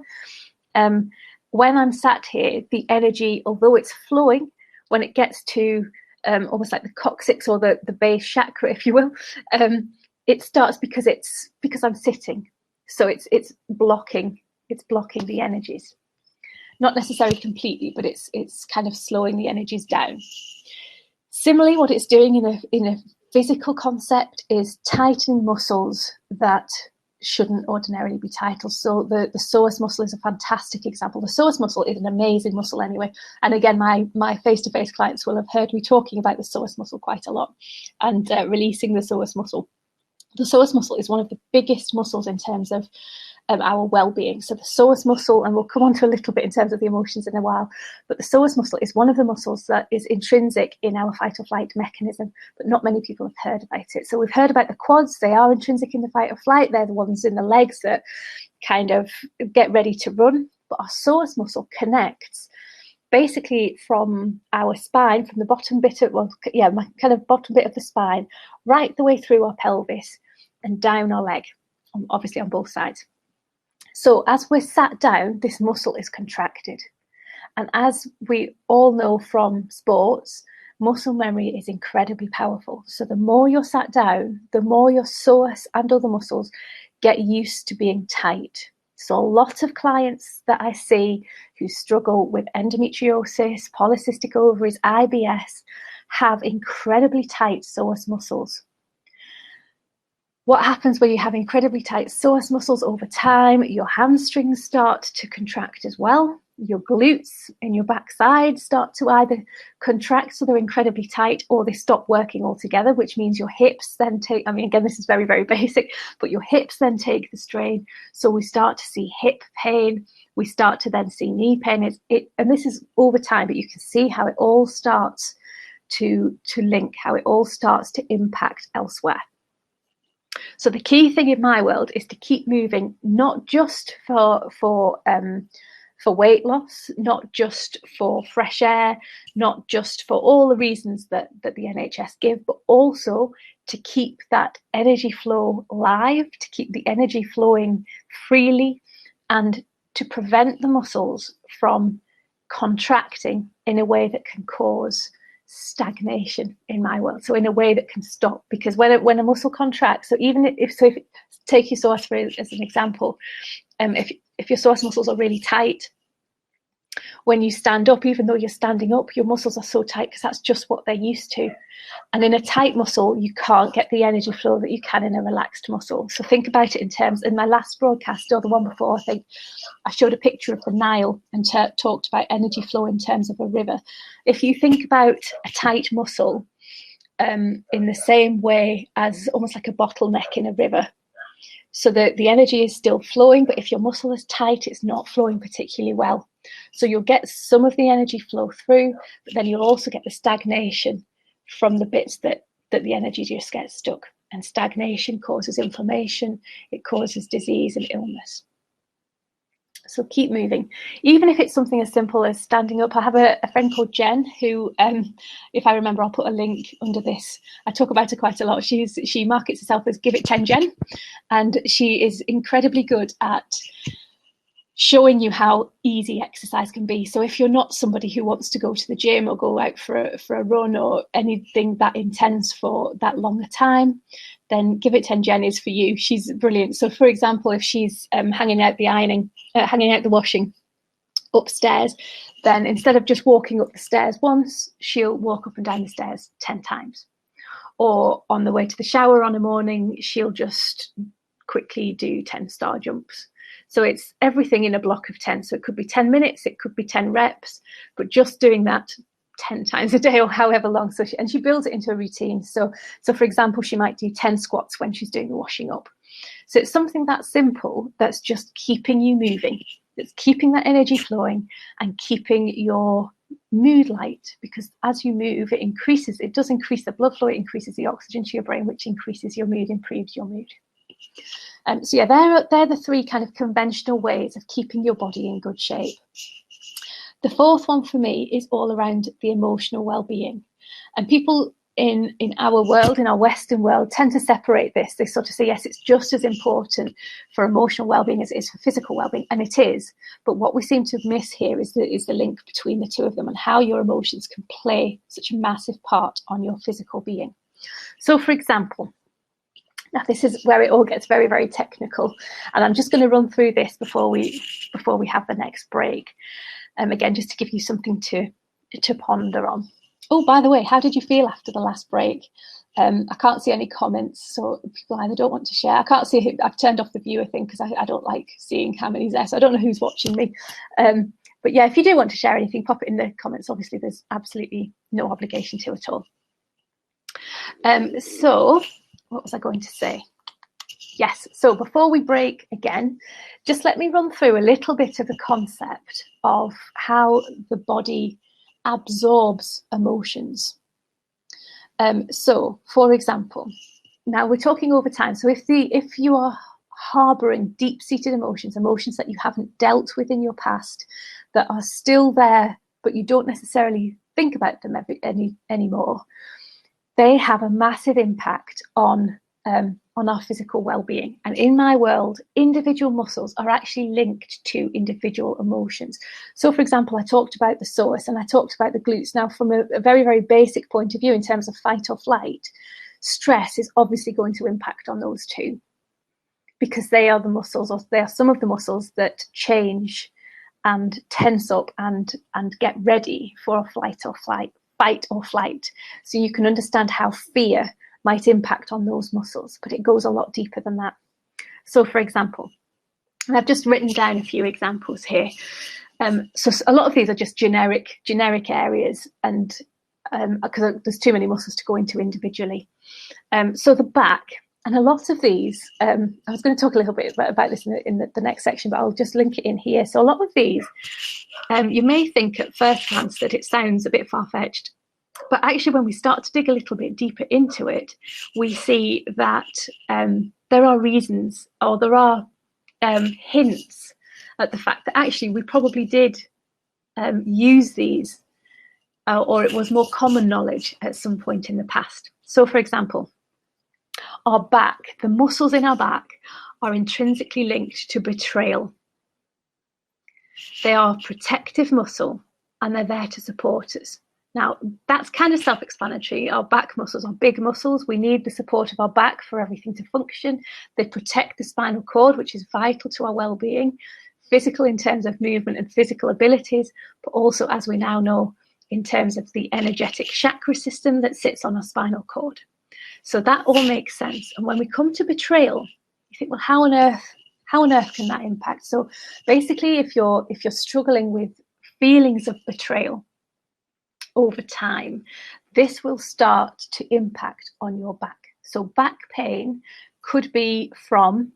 When I'm sat here, the energy, although it's flowing, when it gets to almost like the coccyx or the base chakra, if you will, it starts because I'm sitting. So it's blocking the energies. Not necessarily completely, but it's kind of slowing the energies down. Similarly, what it's doing in a physical concept is tightening muscles that shouldn't ordinarily be tight. So the psoas muscle is a fantastic example. The psoas muscle is an amazing muscle anyway. And again, my face-to-face clients will have heard me talking about the psoas muscle quite a lot and releasing the psoas muscle. The psoas muscle is one of the biggest muscles in terms of our well-being. So the psoas muscle, and we'll come on to a little bit in terms of the emotions in a while, but the psoas muscle is one of the muscles that is intrinsic in our fight or flight mechanism, but not many people have heard about it. So we've heard about the quads. They are intrinsic in the fight or flight. They're the ones in the legs that kind of get ready to run. But our psoas muscle connects basically from our spine, from the bottom bit of, my kind of bottom bit of the spine, right the way through our pelvis and down our leg, obviously on both sides. So as we're sat down, this muscle is contracted. And as we all know from sports, muscle memory is incredibly powerful. So the more you're sat down, the more your psoas and other muscles get used to being tight. So a lot of clients that I see who struggle with endometriosis, polycystic ovaries, IBS, have incredibly tight psoas muscles. What happens when you have incredibly tight psoas muscles over time? Your hamstrings start to contract as well. Your glutes in your backside start to either contract, so they're incredibly tight, or they stop working altogether, which means your hips then take, again, this is very, very basic, but your hips then take the strain. So we start to see hip pain. We start to then see knee pain. And this is over time, but you can see how it all starts to link, how it all starts to impact elsewhere. So the key thing in my world is to keep moving, not just for weight loss, not just for fresh air, not just for all the reasons that the NHS give, but also to keep that energy flow live, to keep the energy flowing freely, and to prevent the muscles from contracting in a way that can cause stagnation in my world. So in a way that can stop, because when a muscle contracts, so even if take your psoas as an example, if your psoas muscles are really tight, when you stand up, even though you're standing up, your muscles are so tight because that's just what they're used to. And in a tight muscle, you can't get the energy flow that you can in a relaxed muscle. So think about it in terms, in my last broadcast, or the one before, I think I showed a picture of the Nile and talked about energy flow in terms of a river. If you think about a tight muscle in the same way as almost like a bottleneck in a river, so the energy is still flowing, but if your muscle is tight, it's not flowing particularly well. So you'll get some of the energy flow through, but then you'll also get the stagnation from the bits that the energy just gets stuck. And stagnation causes inflammation, it causes disease and illness. So keep moving, even if it's something as simple as standing up. I have a friend called Jen who, if I remember, I'll put a link under this. I talk about her quite a lot. She markets herself as Give It 10 Jen, and she is incredibly good at showing you how easy exercise can be. So if you're not somebody who wants to go to the gym or go out for a run or anything that intense for that longer time, then Give It 10 Jen is for you. She's brilliant. So for example, if she's hanging out the washing upstairs, then instead of just walking up the stairs once, she'll walk up and down the stairs 10 times. Or on the way to the shower on a morning, she'll just quickly do 10 star jumps. So it's everything in a block of 10. So it could be 10 minutes, it could be 10 reps, but just doing that 10 times a day or however long. So she builds it into a routine. So for example, she might do 10 squats when she's doing the washing up. So it's something that simple that's just keeping you moving. It's keeping that energy flowing and keeping your mood light, because as you move, it does increase the blood flow, it increases the oxygen to your brain, which increases your mood, improves your mood. So yeah, they're the three kind of conventional ways of keeping your body in good shape. The fourth one for me is all around the emotional well-being. And people in our world, in our Western world, tend to separate this. They sort of say, yes, it's just as important for emotional well-being as it is for physical well-being, and it is. But what we seem to miss here is the link between the two of them and how your emotions can play such a massive part on your physical being. So, for example, now this is where it all gets very, very technical, and I'm just going to run through this before we have the next break. Again, just to give you something to ponder on. Oh, by the way, how did you feel after the last break? I can't see any comments, so people either don't want to share. I can't see who, I've turned off the viewer thing because I don't like seeing how many's there, so I don't know who's watching me. But yeah, if you do want to share anything, pop it in the comments. Obviously, there's absolutely no obligation to at all. So what was I going to say? Yes, so before we break again, just let me run through a little bit of the concept of how the body absorbs emotions. So, for example, now we're talking over time. So if you are harboring deep-seated emotions that you haven't dealt with in your past, that are still there, but you don't necessarily think about them anymore, they have a massive impact on our physical well-being. And in my world, individual muscles are actually linked to individual emotions. So, for example, I talked about the psoas and I talked about the glutes. Now, from a very, very basic point of view, in terms of fight or flight, stress is obviously going to impact on those two, because they are the muscles, or they are some of the muscles that change and tense up and get ready for a fight or flight. So you can understand how fear might impact on those muscles, but it goes a lot deeper than that. So, for example, and I've just written down a few examples here. So a lot of these are just generic areas, and because there's too many muscles to go into individually. So the back, and a lot of these, I was going to talk a little bit about this in the next section, but I'll just link it in here. So a lot of these, you may think at first glance that it sounds a bit far-fetched, but actually when we start to dig a little bit deeper into it, we see that there are reasons, or there are hints at the fact that actually we probably did use these, or it was more common knowledge at some point in the past. So, for example, our back, the muscles in our back are intrinsically linked to betrayal. They are a protective muscle and they're there to support us. Now, that's kind of self-explanatory. Our back muscles are big muscles. We need the support of our back for everything to function. They protect the spinal cord, which is vital to our well-being, physical in terms of movement and physical abilities, but also, as we now know, in terms of the energetic chakra system that sits on our spinal cord. So that all makes sense. And when we come to betrayal, you think, well, how on earth can that impact? So basically, if you're struggling with feelings of betrayal over time, this will start to impact on your back. So back pain could be from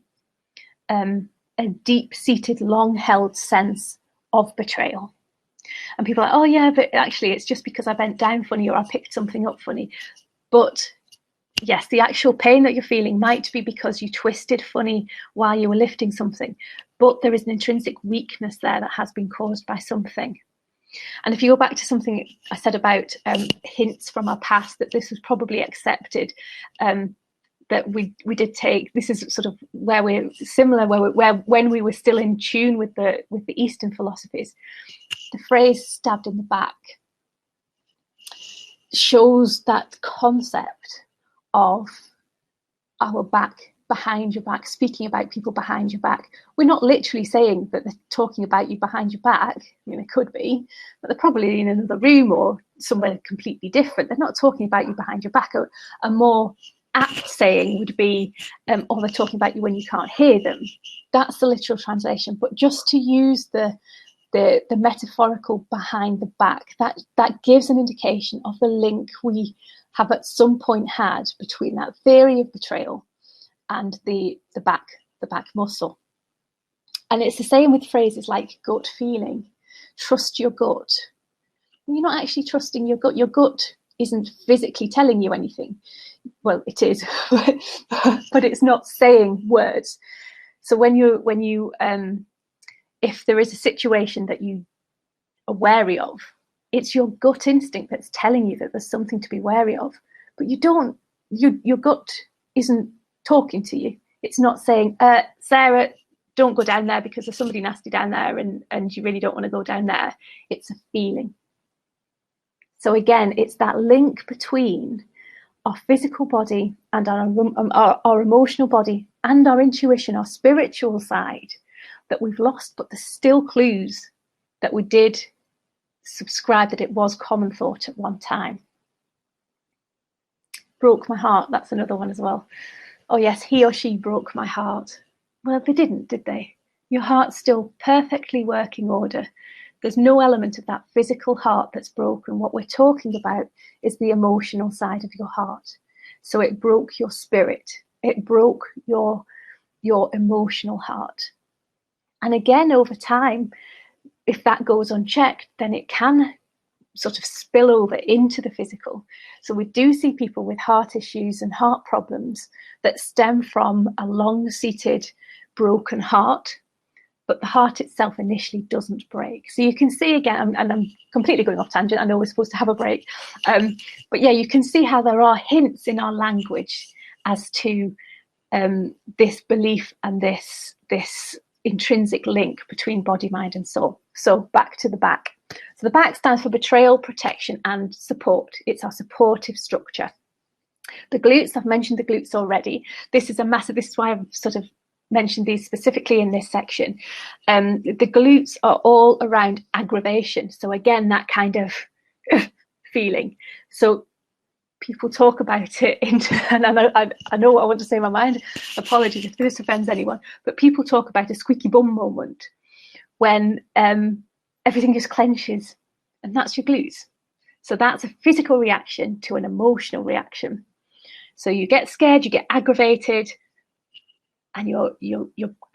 a deep-seated, long-held sense of betrayal. And people are like, oh yeah, but actually it's just because I bent down funny or I picked something up funny. But yes, the actual pain that you're feeling might be because you twisted funny while you were lifting something, but there is an intrinsic weakness there that has been caused by something. And if you go back to something I said about hints from our past, that this was probably accepted, that we did take, this is sort of where we're similar, where when we were still in tune with the Eastern philosophies, the phrase stabbed in the back shows that concept of our back, behind your back, speaking about people behind your back. We're not literally saying that they're talking about you behind your back. I mean, it could be, but they're probably in another room or somewhere completely different. They're not talking about you behind your back. A more apt saying would be, oh, they're talking about you when you can't hear them. That's the literal translation. But just to use the metaphorical behind the back, that gives an indication of the link we have at some point had between that theory of betrayal and the back muscle. And it's the same with phrases like gut feeling. Trust your gut. You're not actually trusting your gut. Your gut isn't physically telling you anything. Well, it is, but it's not saying words. So when you if there is a situation that you are wary of, it's your gut instinct that's telling you that there's something to be wary of. But your gut isn't talking to you. It's not saying, Sarah, don't go down there because there's somebody nasty down there and you really don't want to go down there. It's a feeling. So again, it's that link between our physical body and our emotional body and our intuition, our spiritual side that we've lost, but there's still clues that we did subscribe that it was common thought at one time. Broke my heart, that's another one as well. Oh yes, he or she broke my heart. Well, they didn't, did they? Your heart's still perfectly working order. There's no element of that physical heart that's broken. What we're talking about is the emotional side of your heart. So it broke your spirit. It broke your emotional heart. And again, over time, if that goes unchecked, then it can sort of spill over into the physical. So we do see people with heart issues and heart problems that stem from a long-seated broken heart, but the heart itself initially doesn't break. So you can see again, and I'm completely going off tangent, I know we're supposed to have a break, but yeah, you can see how there are hints in our language as to this belief and this intrinsic link between body, mind and soul. So back to the back. So the back stands for betrayal, protection and support. It's our supportive structure. The glutes, I've mentioned the glutes already. This is why I've sort of mentioned these specifically in this section. The glutes are all around aggravation. So again, that kind of feeling. So people talk about it, and I know what I want to say in my mind. Apologies if this offends anyone, but people talk about a squeaky bum moment when everything just clenches, and that's your glutes. So that's a physical reaction to an emotional reaction. So you get scared, you get aggravated, and your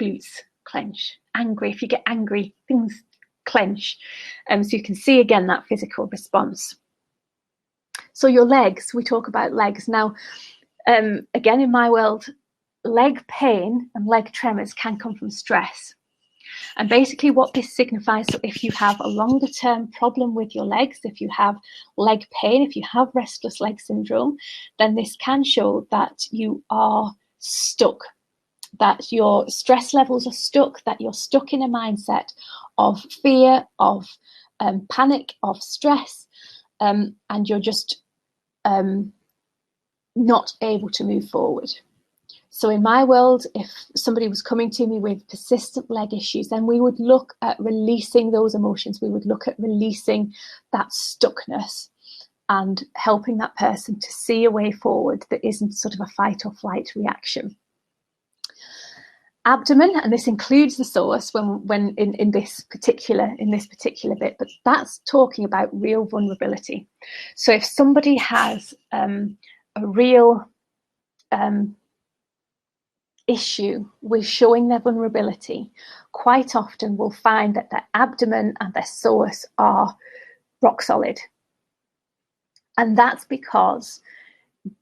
glutes clench. Angry, if you get angry, things clench. So you can see again that physical response. So your legs, we talk about legs. Now, again, in my world, leg pain and leg tremors can come from stress. And basically what this signifies, so if you have a longer term problem with your legs, if you have leg pain, if you have restless leg syndrome, then this can show that you are stuck, that your stress levels are stuck, that you're stuck in a mindset of fear, of panic, of stress, and you're just not able to move forward. So in my world, if somebody was coming to me with persistent leg issues, then we would look at releasing those emotions. We would look at releasing that stuckness and helping that person to see a way forward that isn't sort of a fight or flight reaction. Abdomen, and this includes the psoas when in this particular bit, but that's talking about real vulnerability. So if somebody has a real issue with showing their vulnerability, quite often we'll find that their abdomen and their psoas are rock solid. And that's because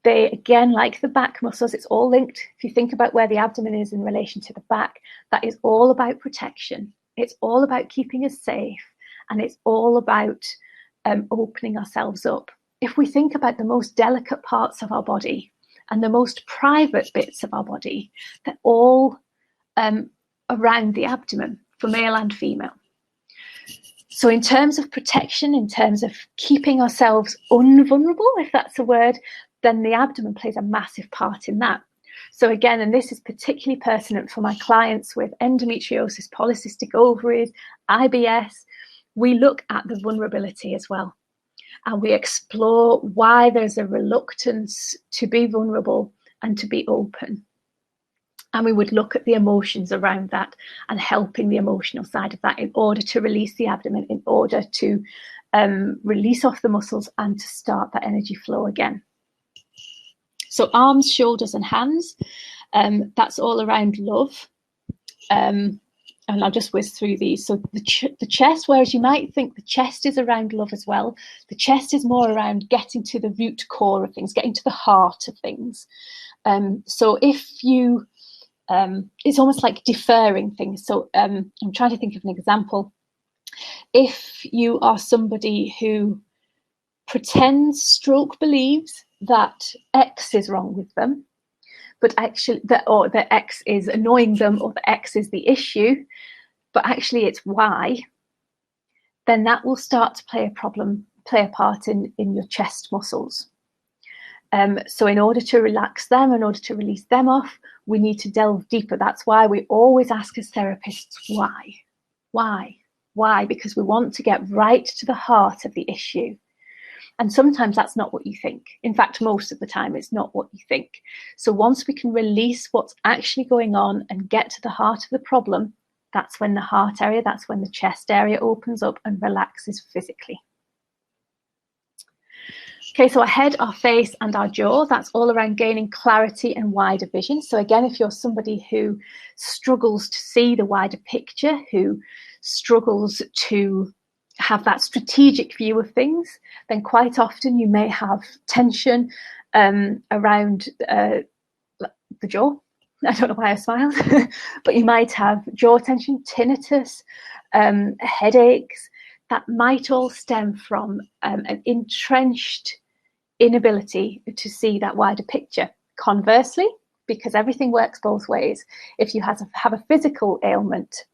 they, again, like the back muscles, it's all linked. If you think about where the abdomen is in relation to the back, that is all about protection. It's all about keeping us safe, and it's all about opening ourselves up. If we think about the most delicate parts of our body and the most private bits of our body, they're all around the abdomen for male and female. So in terms of protection, in terms of keeping ourselves unvulnerable, if that's a word, then the abdomen plays a massive part in that. So again, and this is particularly pertinent for my clients with endometriosis, polycystic ovaries, IBS, we look at the vulnerability as well. And we explore why there's a reluctance to be vulnerable and to be open. And we would look at the emotions around that and helping the emotional side of that in order to release the abdomen, in order to release off the muscles and to start that energy flow again. So arms, shoulders and hands, that's all around love. And I'll just whiz through these. So the chest, whereas you might think the chest is around love as well, the chest is more around getting to the root core of things, getting to the heart of things. So if you, it's almost like deferring things. So I'm trying to think of an example. If you are somebody who pretends, stroke believes that X is wrong with them, but actually or the X is annoying them, or the X is the issue, but actually it's Y, then that will start to play a part in your chest muscles. So in order to relax them, in order to release them off, we need to delve deeper. That's why we always ask as therapists, why? Why? Why? Because we want to get right to the heart of the issue. And sometimes that's not what you think. In fact, most of the time, it's not what you think. So once we can release what's actually going on and get to the heart of the problem, that's when the heart area, that's when the chest area opens up and relaxes physically. Okay, so our head, our face and our jaw, that's all around gaining clarity and wider vision. So again, if you're somebody who struggles to see the wider picture, who struggles to have that strategic view of things, then quite often you may have tension around the jaw. I don't know why I smiled, but you might have jaw tension, tinnitus, headaches. That might all stem from an entrenched inability to see that wider picture. Conversely, because everything works both ways, if you have a physical ailment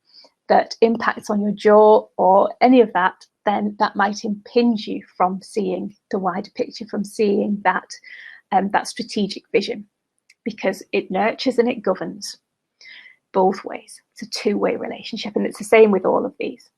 that impacts on your jaw or any of that, then that might impinge you from seeing the wider picture, from seeing that strategic vision, because it nurtures and it governs both ways. It's a two-way relationship, and it's the same with all of these.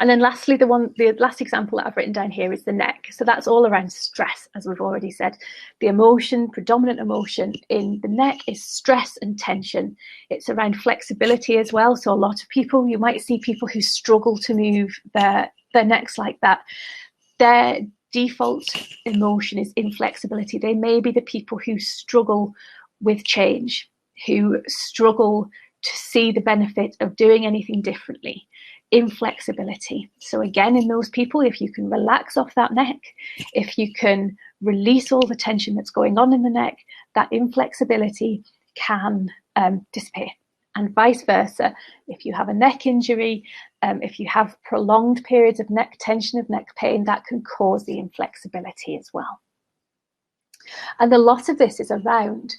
And then lastly, the last example that I've written down here is the neck. So that's all around stress, as we've already said. The emotion, predominant emotion in the neck is stress and tension. It's around flexibility as well. So a lot of people, you might see people who struggle to move their necks like that. Their default emotion is inflexibility. They may be the people who struggle with change, who struggle to see the benefit of doing anything differently. Inflexibility. So again, in those people, if you can relax off that neck, if you can release all the tension that's going on in the neck, that inflexibility can disappear. And vice versa, if you have a neck injury, if you have prolonged periods of neck tension, of neck pain, that can cause the inflexibility as well. And a lot of this is around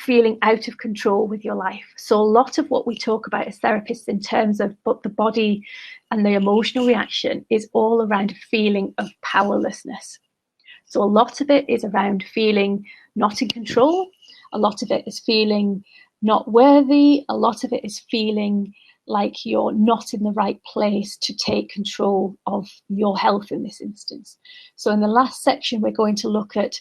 feeling out of control with your life. So a lot of what we talk about as therapists in terms of the body and the emotional reaction is all around a feeling of powerlessness. So a lot of it is around feeling not in control. A lot of it is feeling not worthy. A lot of it is feeling like you're not in the right place to take control of your health in this instance. So in the last section, we're going to look at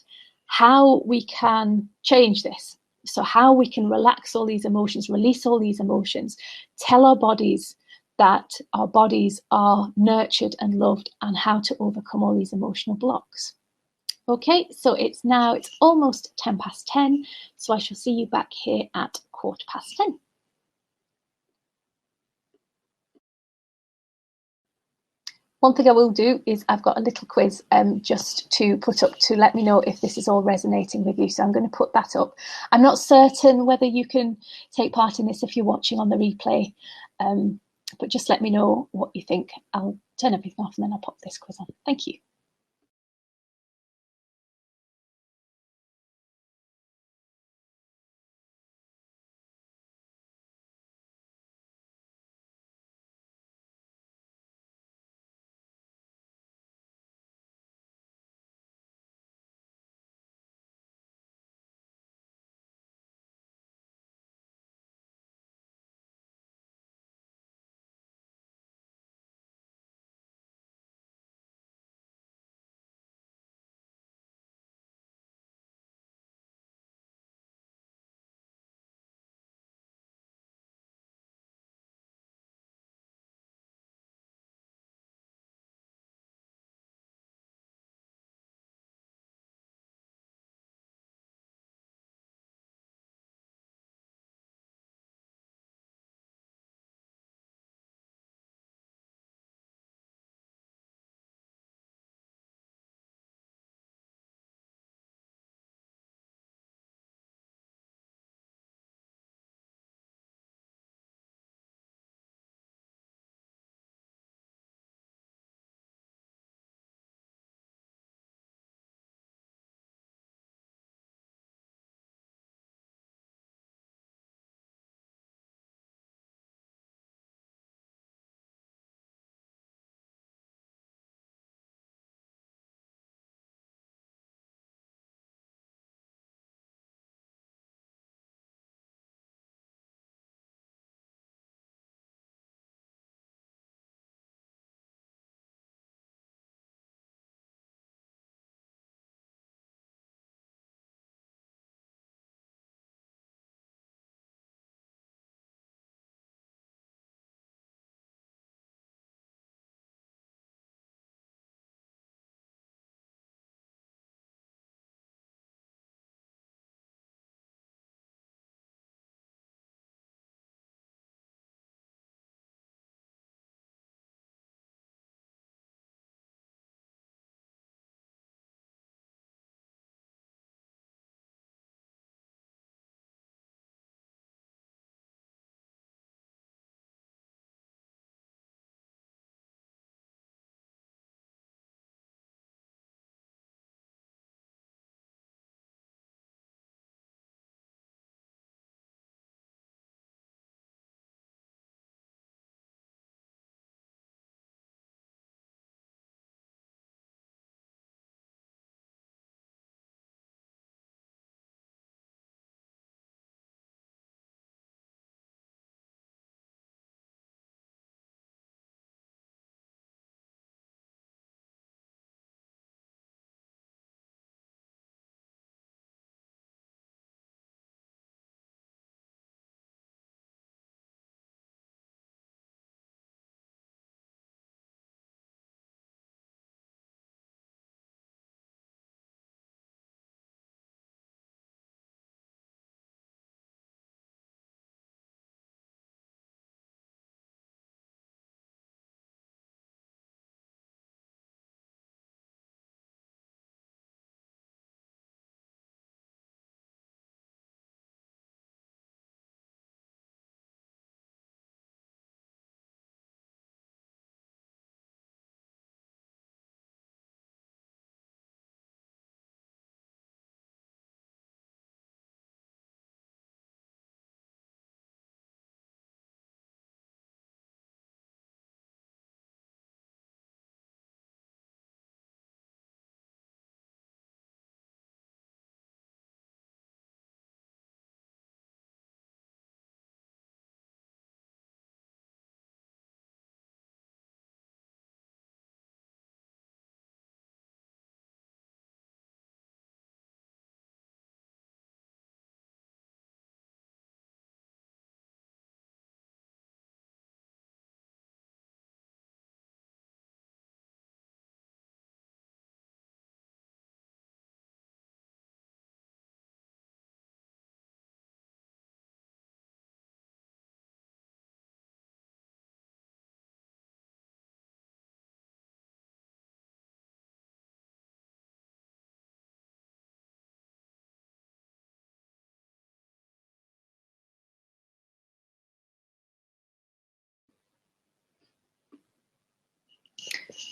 how we can change this. So how we can relax all these emotions, release all these emotions, tell our bodies that our bodies are nurtured and loved, and how to overcome all these emotional blocks. Okay, so it's almost 10:10, so I shall see you back here at 10:15. One thing I will do is I've got a little quiz just to put up to let me know if this is all resonating with you. So I'm going to put that up. I'm not certain whether you can take part in this if you're watching on the replay, but just let me know what you think. I'll turn everything off and then I'll pop this quiz on. Thank you.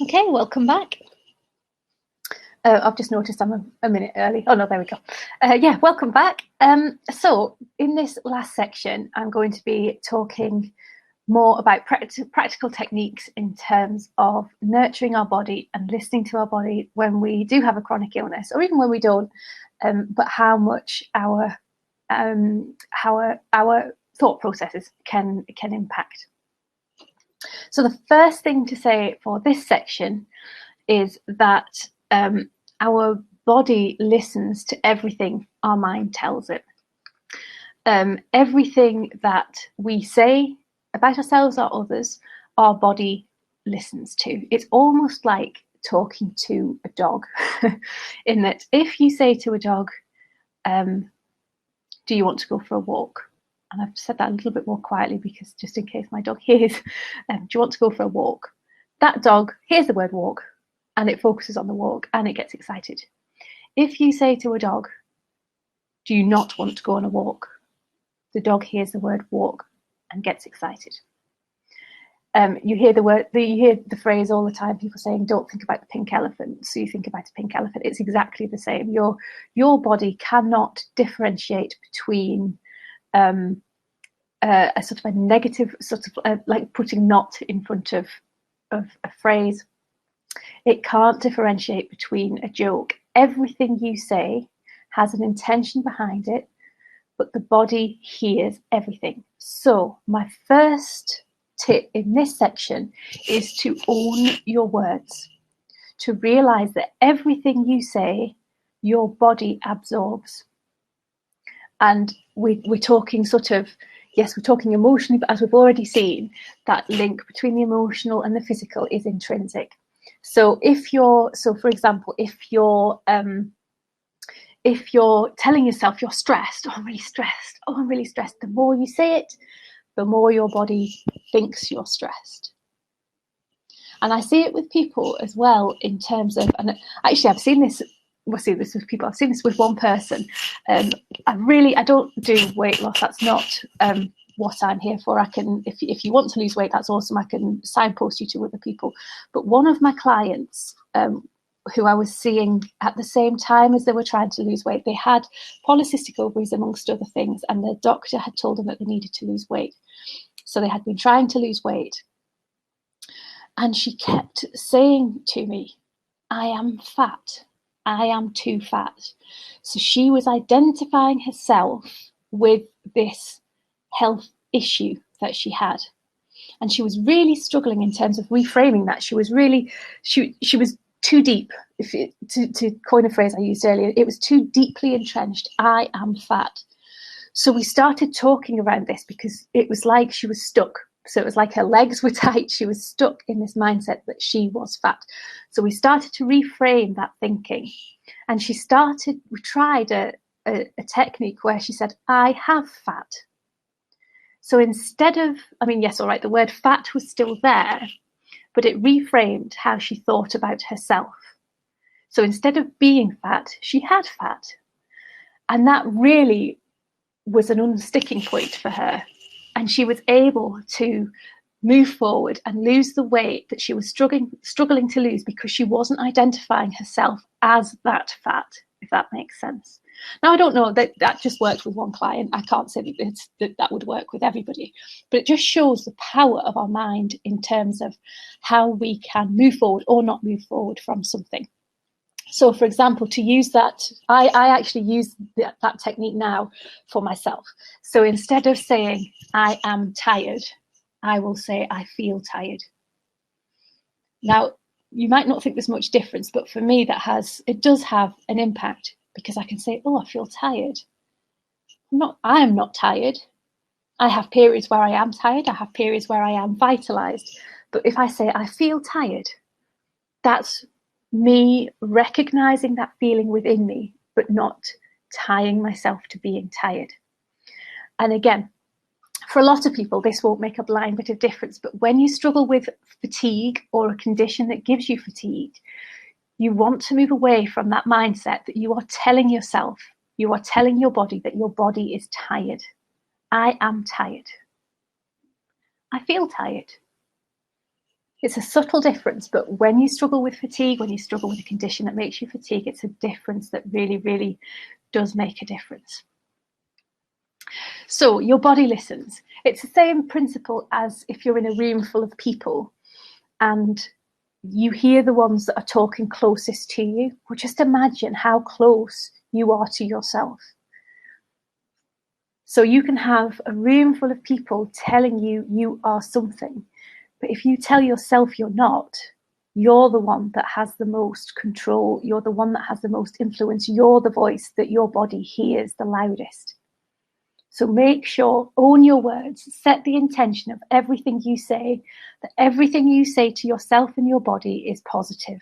Okay, welcome back. I've just noticed I'm a minute early. Oh no, there we go. Yeah, welcome back. So in this last section, I'm going to be talking more about practical techniques in terms of nurturing our body and listening to our body when we do have a chronic illness, or even when we don't, but how much our thought processes can impact. So the first thing to say for this section is that our body listens to everything our mind tells it. Everything that we say about ourselves or others, our body listens to. It's almost like talking to a dog, in that if you say to a dog, do you want to go for a walk? And I've said that a little bit more quietly because just in case my dog hears, do you want to go for a walk? That dog hears the word walk and it focuses on the walk and it gets excited. If you say to a dog, do you not want to go on a walk? The dog hears the word walk and gets excited. You hear the phrase all the time, people saying, don't think about the pink elephant, so you think about a pink elephant. It's exactly the same. Your body cannot differentiate between a sort of a negative, sort of like putting not in front of a phrase. It can't differentiate between a joke. Everything you say has an intention behind it, but the body hears everything. So my first tip in this section is to own your words, to realize that everything you say, your body absorbs. And we're talking sort of, yes, we're talking emotionally, but as we've already seen, that link between the emotional and the physical is intrinsic. So for example, if you're telling yourself you're stressed, oh, I'm really stressed, oh, I'm really stressed, the more you say it, the more your body thinks you're stressed. And I see it with people as well in terms of, and actually I've seen this with people, I've seen this with one person. I don't do weight loss, that's not what I'm here for. I can, if you want to lose weight, that's awesome, I can signpost you to other people. But one of my clients, who I was seeing at the same time as they were trying to lose weight, they had polycystic ovaries amongst other things, and the doctor had told them that they needed to lose weight. So they had been trying to lose weight. And she kept saying to me, I am fat. I am too fat. So she was identifying herself with this health issue that she had. And she was really struggling in terms of reframing that. She was too deep, to coin a phrase I used earlier, it was too deeply entrenched. I am fat. So we started talking around this because it was like she was stuck. So it was like her legs were tight. She was stuck in this mindset that she was fat. So we started to reframe that thinking. And we tried a technique where she said, I have fat. So instead of, yes, all right, the word fat was still there, but it reframed how she thought about herself. So instead of being fat, she had fat. And that really was an unsticking point for her. And she was able to move forward and lose the weight that she was struggling to lose because she wasn't identifying herself as that fat, if that makes sense. Now, I don't know that just worked with one client. I can't say that would work with everybody, but it just shows the power of our mind in terms of how we can move forward or not move forward from something. So, for example, to use that, I actually use that technique now for myself. So instead of saying, I am tired, I will say, I feel tired. Now, you might not think there's much difference, but for me, it does have an impact because I can say, oh, I feel tired. I am not tired. I have periods where I am tired. I have periods where I am vitalized. But if I say, I feel tired, that's me recognizing that feeling within me, but not tying myself to being tired. And again, for a lot of people, this won't make a blind bit of difference, but when you struggle with fatigue or a condition that gives you fatigue, you want to move away from that mindset that you are telling yourself, you are telling your body that your body is tired. I am tired. I feel tired. It's a subtle difference, but when you struggle with fatigue, when you struggle with a condition that makes you fatigue, it's a difference that really, really does make a difference. So your body listens. It's the same principle as if you're in a room full of people and you hear the ones that are talking closest to you. Well, just imagine how close you are to yourself. So you can have a room full of people telling you you are something. But if you tell yourself you're not, you're the one that has the most control. You're the one that has the most influence. You're the voice that your body hears the loudest. So make sure, own your words, set the intention of everything you say, that everything you say to yourself and your body is positive,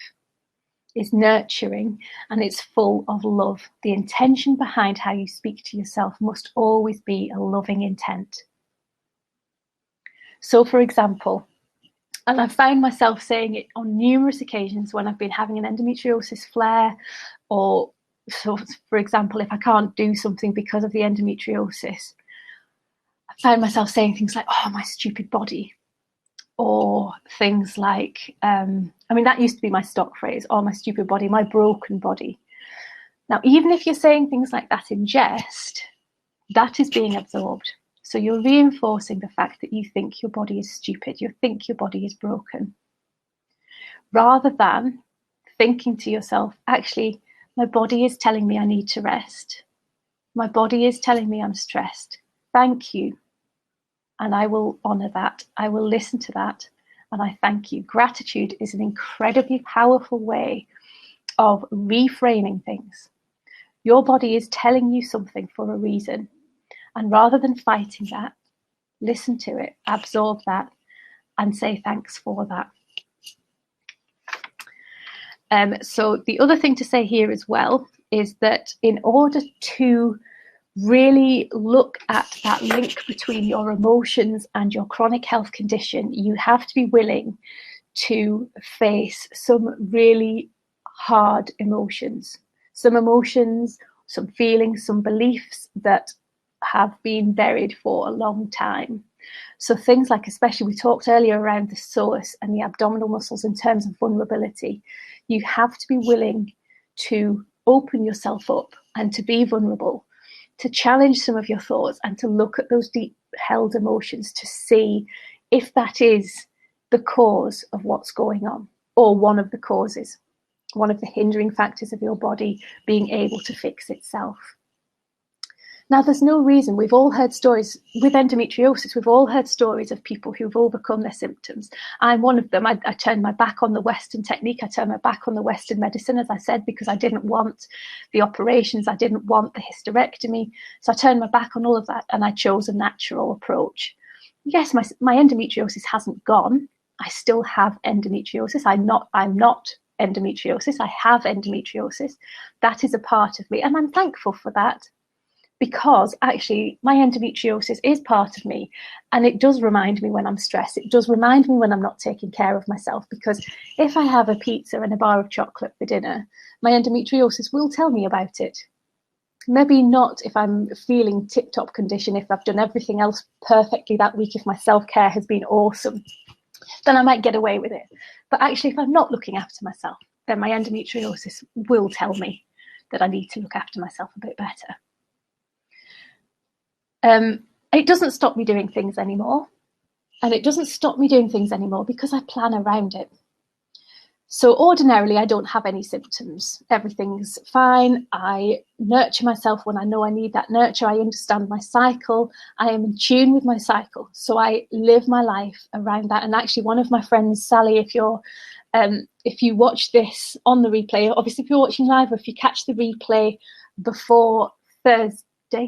is nurturing, and it's full of love. The intention behind how you speak to yourself must always be a loving intent. So, for example, and I've found myself saying it on numerous occasions when I've been having an endometriosis flare, or so, for example, if I can't do something because of the endometriosis, I find myself saying things like, oh, my stupid body, or things like, that used to be my stock phrase, oh, my stupid body, my broken body. Now, even if you're saying things like that in jest, that is being absorbed. So you're reinforcing the fact that you think your body is stupid, you think your body is broken, rather than thinking to yourself, actually, my body is telling me I need to rest. My body is telling me I'm stressed. Thank you. And I will honor that. I will listen to that. And I thank you. Gratitude is an incredibly powerful way of reframing things. Your body is telling you something for a reason. And rather than fighting that, listen to it, absorb that, and say thanks for that. So the other thing to say here as well is that in order to really look at that link between your emotions and your chronic health condition, you have to be willing to face some really hard emotions, some feelings, some beliefs that have been buried for a long time. So things like, especially we talked earlier around the psoas and the abdominal muscles in terms of vulnerability, you have to be willing to open yourself up and to be vulnerable, to challenge some of your thoughts and to look at those deep held emotions to see if that is the cause of what's going on, or one of the causes, one of the hindering factors of your body being able to fix itself. Now, there's no reason. We've all heard stories with endometriosis. We've all heard stories of people who've overcome their symptoms. I'm one of them. I turned my back on the Western technique. I turned my back on the Western medicine, as I said, because I didn't want the operations. I didn't want the hysterectomy. So I turned my back on all of that and I chose a natural approach. Yes, my endometriosis hasn't gone. I still have endometriosis. I'm not endometriosis. I have endometriosis. That is a part of me. And I'm thankful for that, because actually my endometriosis is part of me, and it does remind me when I'm stressed. It does remind me when I'm not taking care of myself, because if I have a pizza and a bar of chocolate for dinner, my endometriosis will tell me about it. Maybe not if I'm feeling tip-top condition, if I've done everything else perfectly that week, if my self-care has been awesome, then I might get away with it. But actually, if I'm not looking after myself, then my endometriosis will tell me that I need to look after myself a bit better. It doesn't stop me doing things anymore. And it doesn't stop me doing things anymore because I plan around it. So ordinarily, I don't have any symptoms. Everything's fine. I nurture myself when I know I need that nurture. I understand my cycle. I am in tune with my cycle. So I live my life around that. And actually, one of my friends, Sally, if you watch this on the replay, obviously if you're watching live, or if you catch the replay before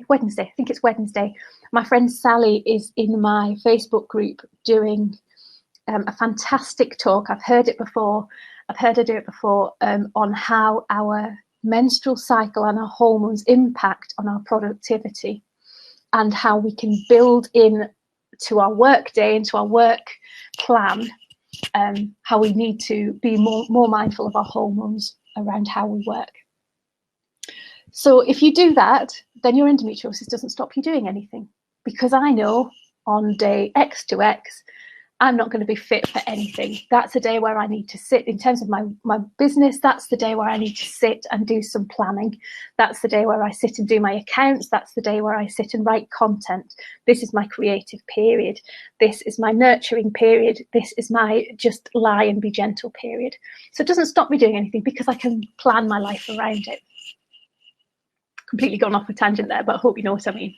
Wednesday, I think it's Wednesday, my friend Sally is in my Facebook group doing a fantastic talk. I've heard it before. I've heard her do it before, on how our menstrual cycle and our hormones impact on our productivity, and how we can build in to our work day, into our work plan, how we need to be more mindful of our hormones around how we work. So if you do that, then your endometriosis doesn't stop you doing anything, because I know on day X to X, I'm not going to be fit for anything. That's a day where I need to sit. In terms of my business, that's the day where I need to sit and do some planning. That's the day where I sit and do my accounts. That's the day where I sit and write content. This is my creative period. This is my nurturing period. This is my just lie and be gentle period. So it doesn't stop me doing anything because I can plan my life around it. Completely gone off a tangent there, but I hope you know what I mean.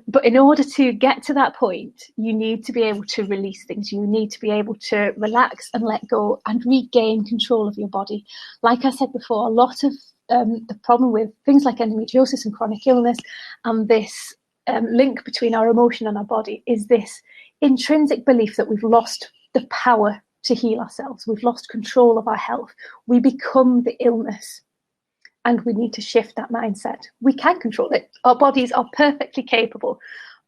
But in order to get to that point, you need to be able to release things. You need to be able to relax and let go and regain control of your body. Like I said before, a lot of the problem with things like endometriosis and chronic illness and this link between our emotion and our body is this intrinsic belief that we've lost the power to heal ourselves. We've lost control of our health. We become the illness. And we need to shift that mindset. We can control it. Our bodies are perfectly capable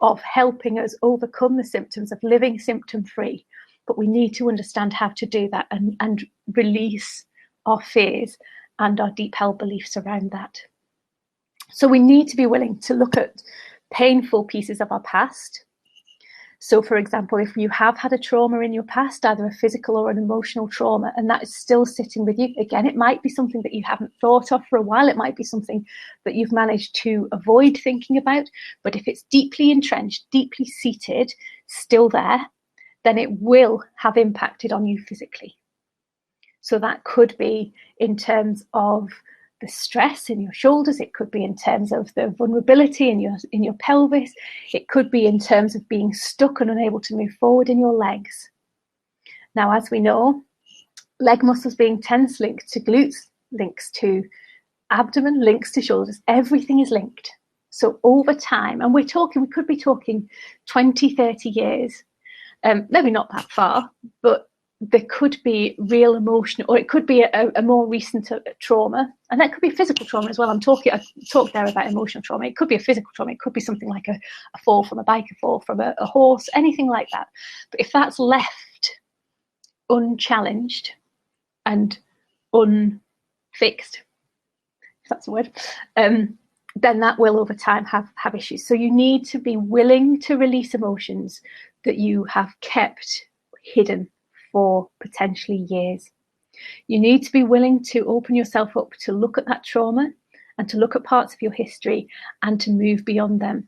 of helping us overcome the symptoms, of living symptom-free. But we need to understand how to do that and release our fears and our deep-held beliefs around that. So we need to be willing to look at painful pieces of our past. So, for example, if you have had a trauma in your past, either a physical or an emotional trauma, and that is still sitting with you, again, it might be something that you haven't thought of for a while. It might be something that you've managed to avoid thinking about. But if it's deeply entrenched, deeply seated, still there, then it will have impacted on you physically. So that could be in terms of the stress in your shoulders. It could be in terms of the vulnerability in your pelvis. It could be in terms of being stuck and unable to move forward in your legs. Now, as we know, leg muscles being tense links to glutes, links to abdomen, links to shoulders. Everything is linked. So over time, and we could be talking 20, 30 years, maybe not that far, but there could be real emotional, or it could be a more recent trauma, and that could be physical trauma as well. I talked there about emotional trauma. It could be a physical trauma. It could be something like a fall from a bike, a fall from a horse, anything like that. But if that's left unchallenged and unfixed, if that's a word, then that will over time have issues. So you need to be willing to release emotions that you have kept hidden for potentially years. You need to be willing to open yourself up to look at that trauma and to look at parts of your history and to move beyond them.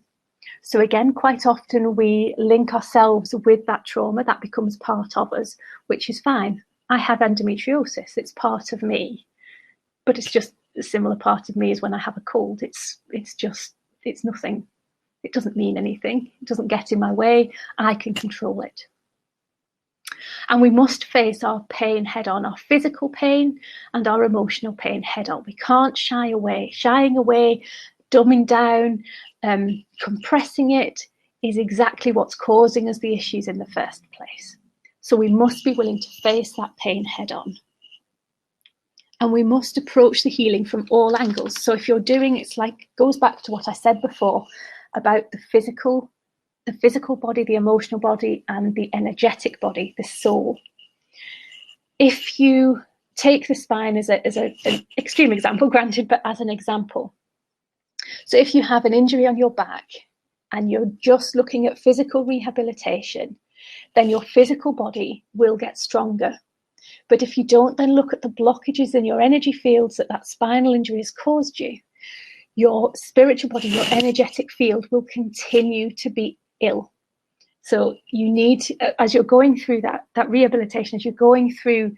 So again, quite often we link ourselves with that trauma. That becomes part of us, which is fine. I have endometriosis. It's part of me, but it's just a similar part of me as when I have a cold. It's nothing. It doesn't mean anything. It doesn't get in my way. I can control it. And we must face our pain head on, our physical pain and our emotional pain head on. We can't shy away. Shying away, dumbing down, compressing it is exactly what's causing us the issues in the first place. So we must be willing to face that pain head on. And we must approach the healing from all angles. So if you're doing, it's like, goes back to what I said before about the physical body, the emotional body, and the energetic body, the soul. If you take the spine as an extreme example, granted, but as an example. So if you have an injury on your back and you're just looking at physical rehabilitation, then your physical body will get stronger. But if you don't then look at the blockages in your energy fields that spinal injury has caused you, your spiritual body, your energetic field will continue to be ill. So you need, as you're going through that rehabilitation, as you're going through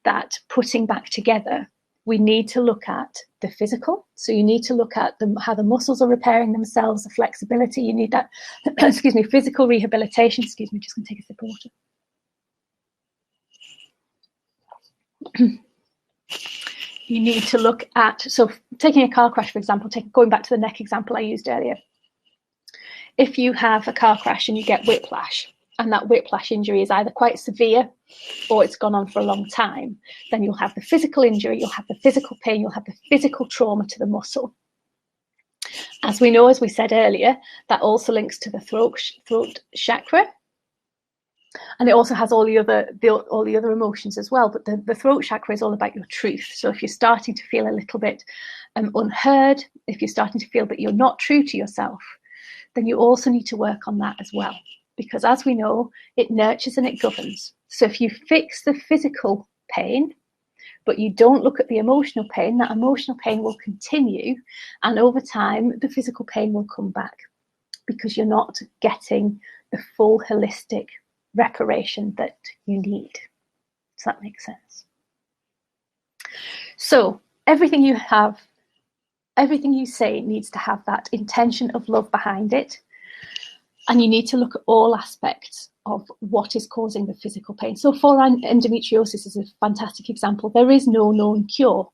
that putting back together, we need to look at the physical. So you need to look at how the muscles are repairing themselves, the flexibility. You need that, physical rehabilitation. Just going to take a sip of water. You need to look at, so taking a car crash, for example, going back to the neck example I used earlier. If you have a car crash and you get whiplash, and that whiplash injury is either quite severe or it's gone on for a long time, then you'll have the physical injury, you'll have the physical pain, you'll have the physical trauma to the muscle. As we know, as we said earlier, that also links to the throat chakra. And it also has all the other emotions as well. But the throat chakra is all about your truth. So if you're starting to feel a little bit unheard, if you're starting to feel that you're not true to yourself, then you also need to work on that as well. because as we know, it nurtures and it governs. So if you fix the physical pain, but you don't look at the emotional pain, that emotional pain will continue, and over time, the physical pain will come back because you're not getting the full holistic reparation that you need. Does that make sense? So everything you say needs to have that intention of love behind it. And you need to look at all aspects of what is causing the physical pain. So for endometriosis is a fantastic example. There is no known cure.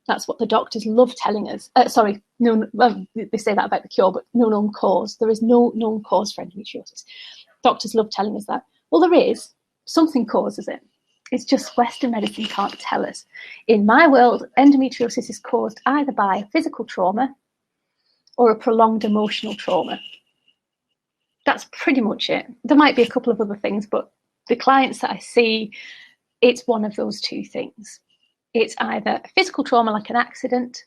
That's what the doctors love telling us. Well, they say that about the cure, but no known cause. There is no known cause for endometriosis. Doctors love telling us that. Well, there is. Something causes it. It's just Western medicine can't tell us. In my world, endometriosis is caused either by a physical trauma or a prolonged emotional trauma. That's pretty much it. There might be a couple of other things, but the clients that I see, it's one of those two things. It's either a physical trauma like an accident,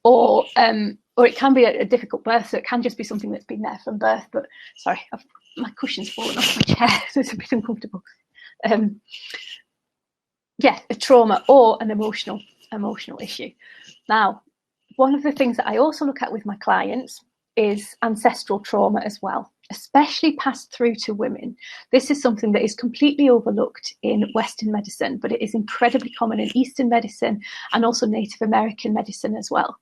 or it can be a difficult birth, so it can just be something that's been there from birth. But sorry, my cushion's fallen off my chair, so it's a bit uncomfortable. Yeah, a trauma or an emotional issue. Now, one of the things that I also look at with my clients is ancestral trauma as well, especially passed through to women. This is something that is completely overlooked in Western medicine, but it is incredibly common in Eastern medicine and also Native American medicine as well,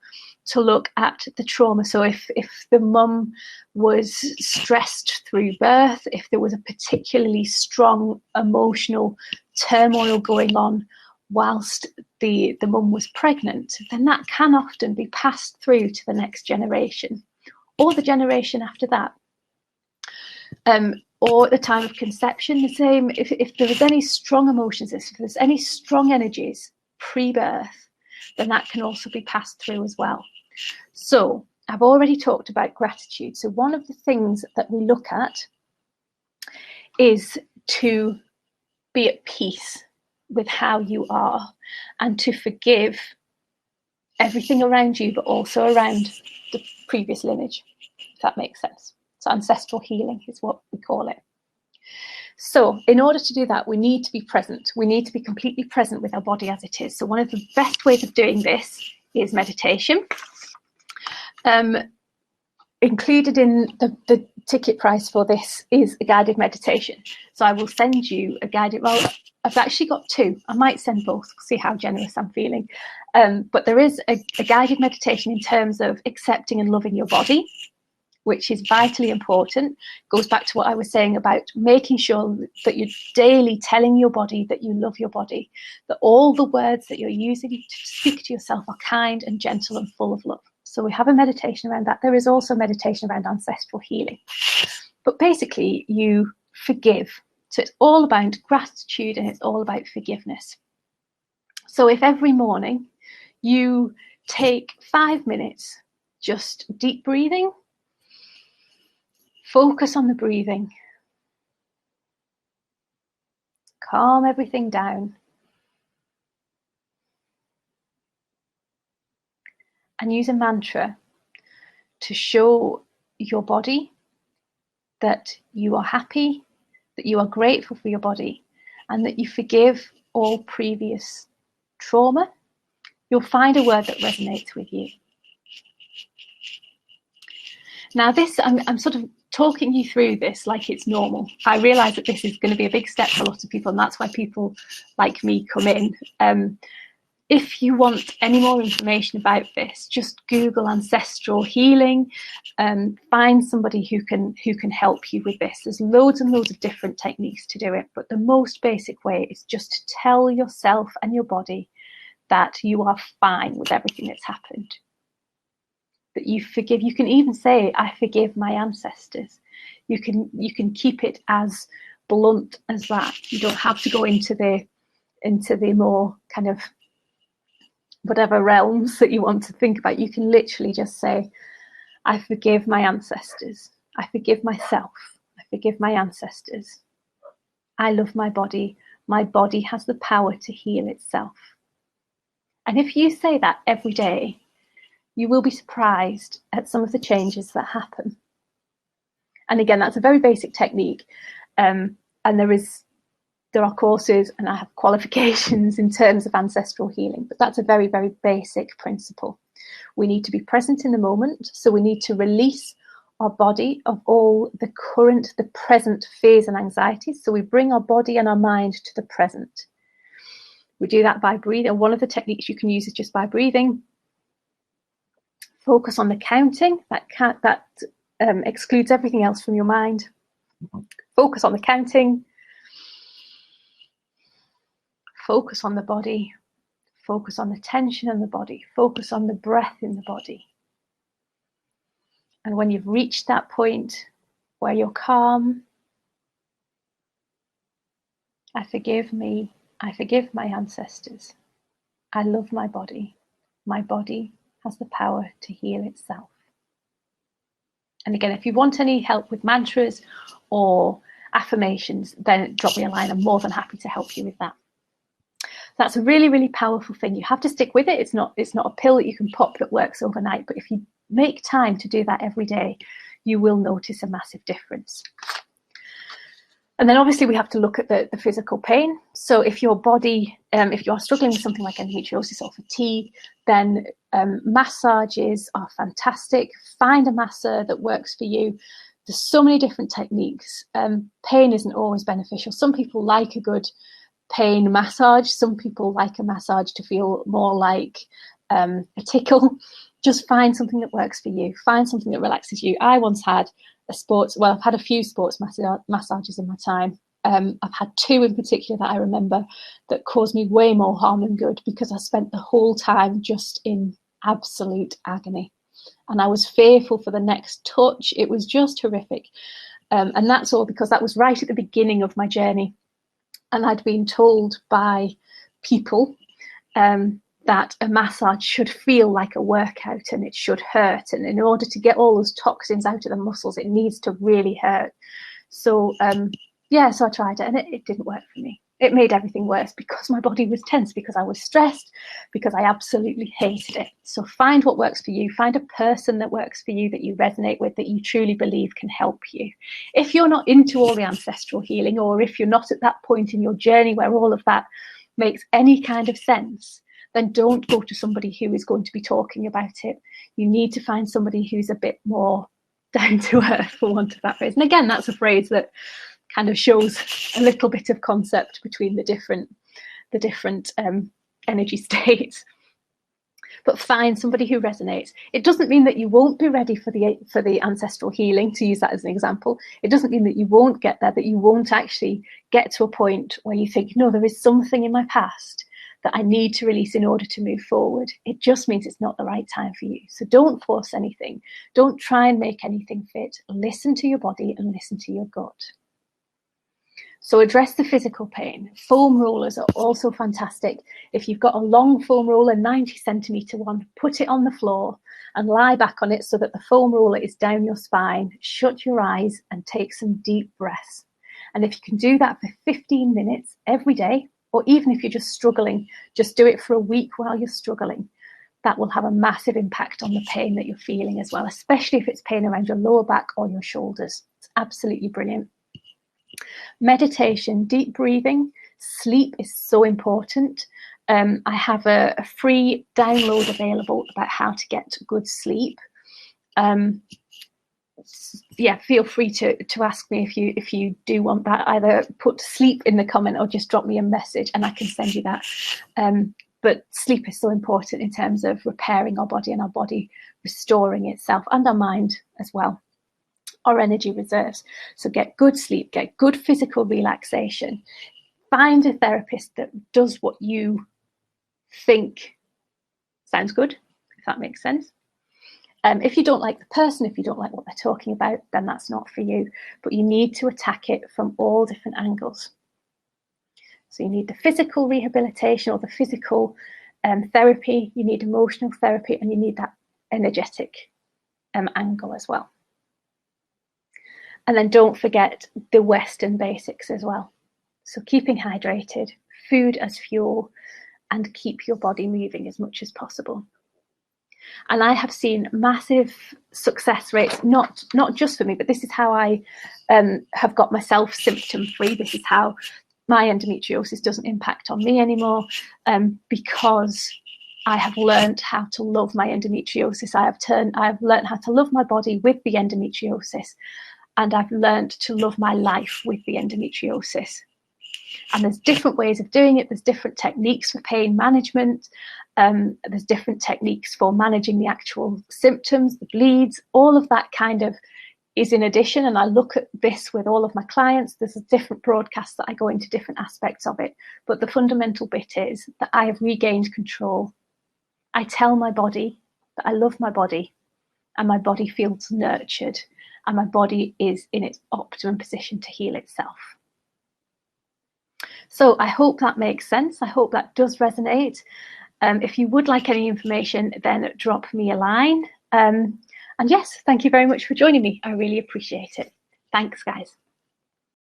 to look at the trauma. So if the mum was stressed through birth, if there was a particularly strong emotional turmoil going on whilst the mum was pregnant, then that can often be passed through to the next generation or the generation after that. Or at the time of conception, the same. If there is any strong emotions, if there's any strong energies pre-birth, then that can also be passed through as well. So I've already talked about gratitude. So one of the things that we look at is to be at peace with how you are and to forgive everything around you, but also around the previous lineage, if that makes sense. So ancestral healing is what we call it. So in order to do that, we need to be present. We need to be completely present with our body as it is. So one of the best ways of doing this is meditation. Included in the ticket price for this is a guided meditation. So I will send you a guided, well, I've actually got two. I might send both, see how generous I'm feeling. But there is a guided meditation in terms of accepting and loving your body, which is vitally important. Goes back to what I was saying about making sure that you're daily telling your body that you love your body, that all the words that you're using to speak to yourself are kind and gentle and full of love. So we have a meditation around that. There is also meditation around ancestral healing. But basically, you forgive. So it's all about gratitude and it's all about forgiveness. So if every morning you take 5 minutes, just deep breathing, focus on the breathing, calm everything down, and use a mantra to show your body that you are happy, that you are grateful for your body, and that you forgive all previous trauma. You'll find a word that resonates with you. Now this, I'm sort of talking you through this like it's normal. I realise that this is going to be a big step for a lot of people, and that's why people like me come in. If you want any more information about this, just Google ancestral healing, find somebody who can help you with this. There's loads and loads of different techniques to do it, but the most basic way is just to tell yourself and your body that you are fine with everything that's happened, that you forgive. You can even say, I forgive my ancestors. You can keep it as blunt as that. You don't have to go into the more kind of whatever realms that you want to think about. You can literally just say, I forgive my ancestors. I forgive myself. I forgive my ancestors. I love my body. My body has the power to heal itself. And if you say that every day, you will be surprised at some of the changes that happen. And again, that's a very basic technique. And there are courses and I have qualifications in terms of ancestral healing, but that's a very, very basic principle. We need to be present in the moment. So we need to release our body of all the present fears and anxieties. So we bring our body and our mind to the present. We do that by breathing. One of the techniques you can use is just by breathing. Focus on the counting. That excludes everything else from your mind. Focus on the counting. Focus on the body. Focus on the tension in the body. Focus on the breath in the body. And when you've reached that point where you're calm, I forgive me. I forgive my ancestors. I love my body. My body has the power to heal itself. And again, if you want any help with mantras or affirmations, then drop me a line. I'm more than happy to help you with that. That's a really, really powerful thing. You have to stick with it. It's not a pill that you can pop that works overnight. But if you make time to do that every day, you will notice a massive difference. And then obviously we have to look at the physical pain. So if your body, if you are struggling with something like endometriosis or fatigue, then massages are fantastic. Find a masser that works for you. There's so many different techniques. Pain isn't always beneficial. Some people like a good pain massage. Some people like a massage to feel more like a tickle. Just find something that works for you. Find something that relaxes you. I once had I've had a few sports massages in my time. I've had two in particular that I remember that caused me way more harm than good, because I spent the whole time just in absolute agony. And I was fearful for the next touch. It was just horrific. And that's all because that was right at the beginning of my journey. And I'd been told by people that a massage should feel like a workout and it should hurt. And in order to get all those toxins out of the muscles, it needs to really hurt. So, so I tried it and it didn't work for me. It made everything worse because my body was tense, because I was stressed, because I absolutely hated it. So find what works for you. Find a person that works for you, that you resonate with, that you truly believe can help you. If you're not into all the ancestral healing, or if you're not at that point in your journey where all of that makes any kind of sense, then don't go to somebody who is going to be talking about it. You need to find somebody who's a bit more down to earth, for want of that phrase. And again, that's a phrase that kind of shows a little bit of concept between the different energy states. But find somebody who resonates. It doesn't mean that you won't be ready for the ancestral healing, to use that as an example. It doesn't mean that you won't get there, that you won't actually get to a point where you think, no, there is something in my past that I need to release in order to move forward. It just means it's not the right time for you. So don't force anything. Don't try and make anything fit. Listen to your body and listen to your gut. So address the physical pain. Foam rollers are also fantastic. If you've got a long foam roller, 90 centimetre one, put it on the floor and lie back on it so that the foam roller is down your spine. Shut your eyes and take some deep breaths. And if you can do that for 15 minutes every day, or even if you're just struggling, just do it for a week while you're struggling. That will have a massive impact on the pain that you're feeling as well, especially if it's pain around your lower back or your shoulders. It's absolutely brilliant. Meditation, deep breathing, sleep is so important. I have a free download available about how to get good sleep. Feel free to ask me if you do want that. Either put sleep in the comment or just drop me a message and I can send you that. But sleep is so important in terms of repairing our body and our body restoring itself, and our mind as well, our energy reserves. So get good sleep, get good physical relaxation. Find a therapist that does what you think sounds good, if that makes sense. If you don't like the person, if you don't like what they're talking about, then that's not for you. But you need to attack it from all different angles. So you need the physical rehabilitation or the physical therapy, you need emotional therapy, and you need that energetic angle as well. And then don't forget the Western basics as well. So keeping hydrated, food as fuel, and keep your body moving as much as possible. And I have seen massive success rates, not just for me, but this is how I have got myself symptom free. This is how my endometriosis doesn't impact on me anymore, because I have learned how to love my endometriosis. I have learned how to love my body with the endometriosis, and I've learned to love my life with the endometriosis. And there's different ways of doing it. There's different techniques for pain management. There's different techniques for managing the actual symptoms, the bleeds, all of that kind of is in addition. And I look at this with all of my clients. There's a different broadcast that I go into different aspects of it. But the fundamental bit is that I have regained control. I tell my body that I love my body, and my body feels nurtured, and my body is in its optimum position to heal itself. So I hope that makes sense. I hope that does resonate. If you would like any information, then drop me a line. And yes, thank you very much for joining me. I really appreciate it. Thanks, guys.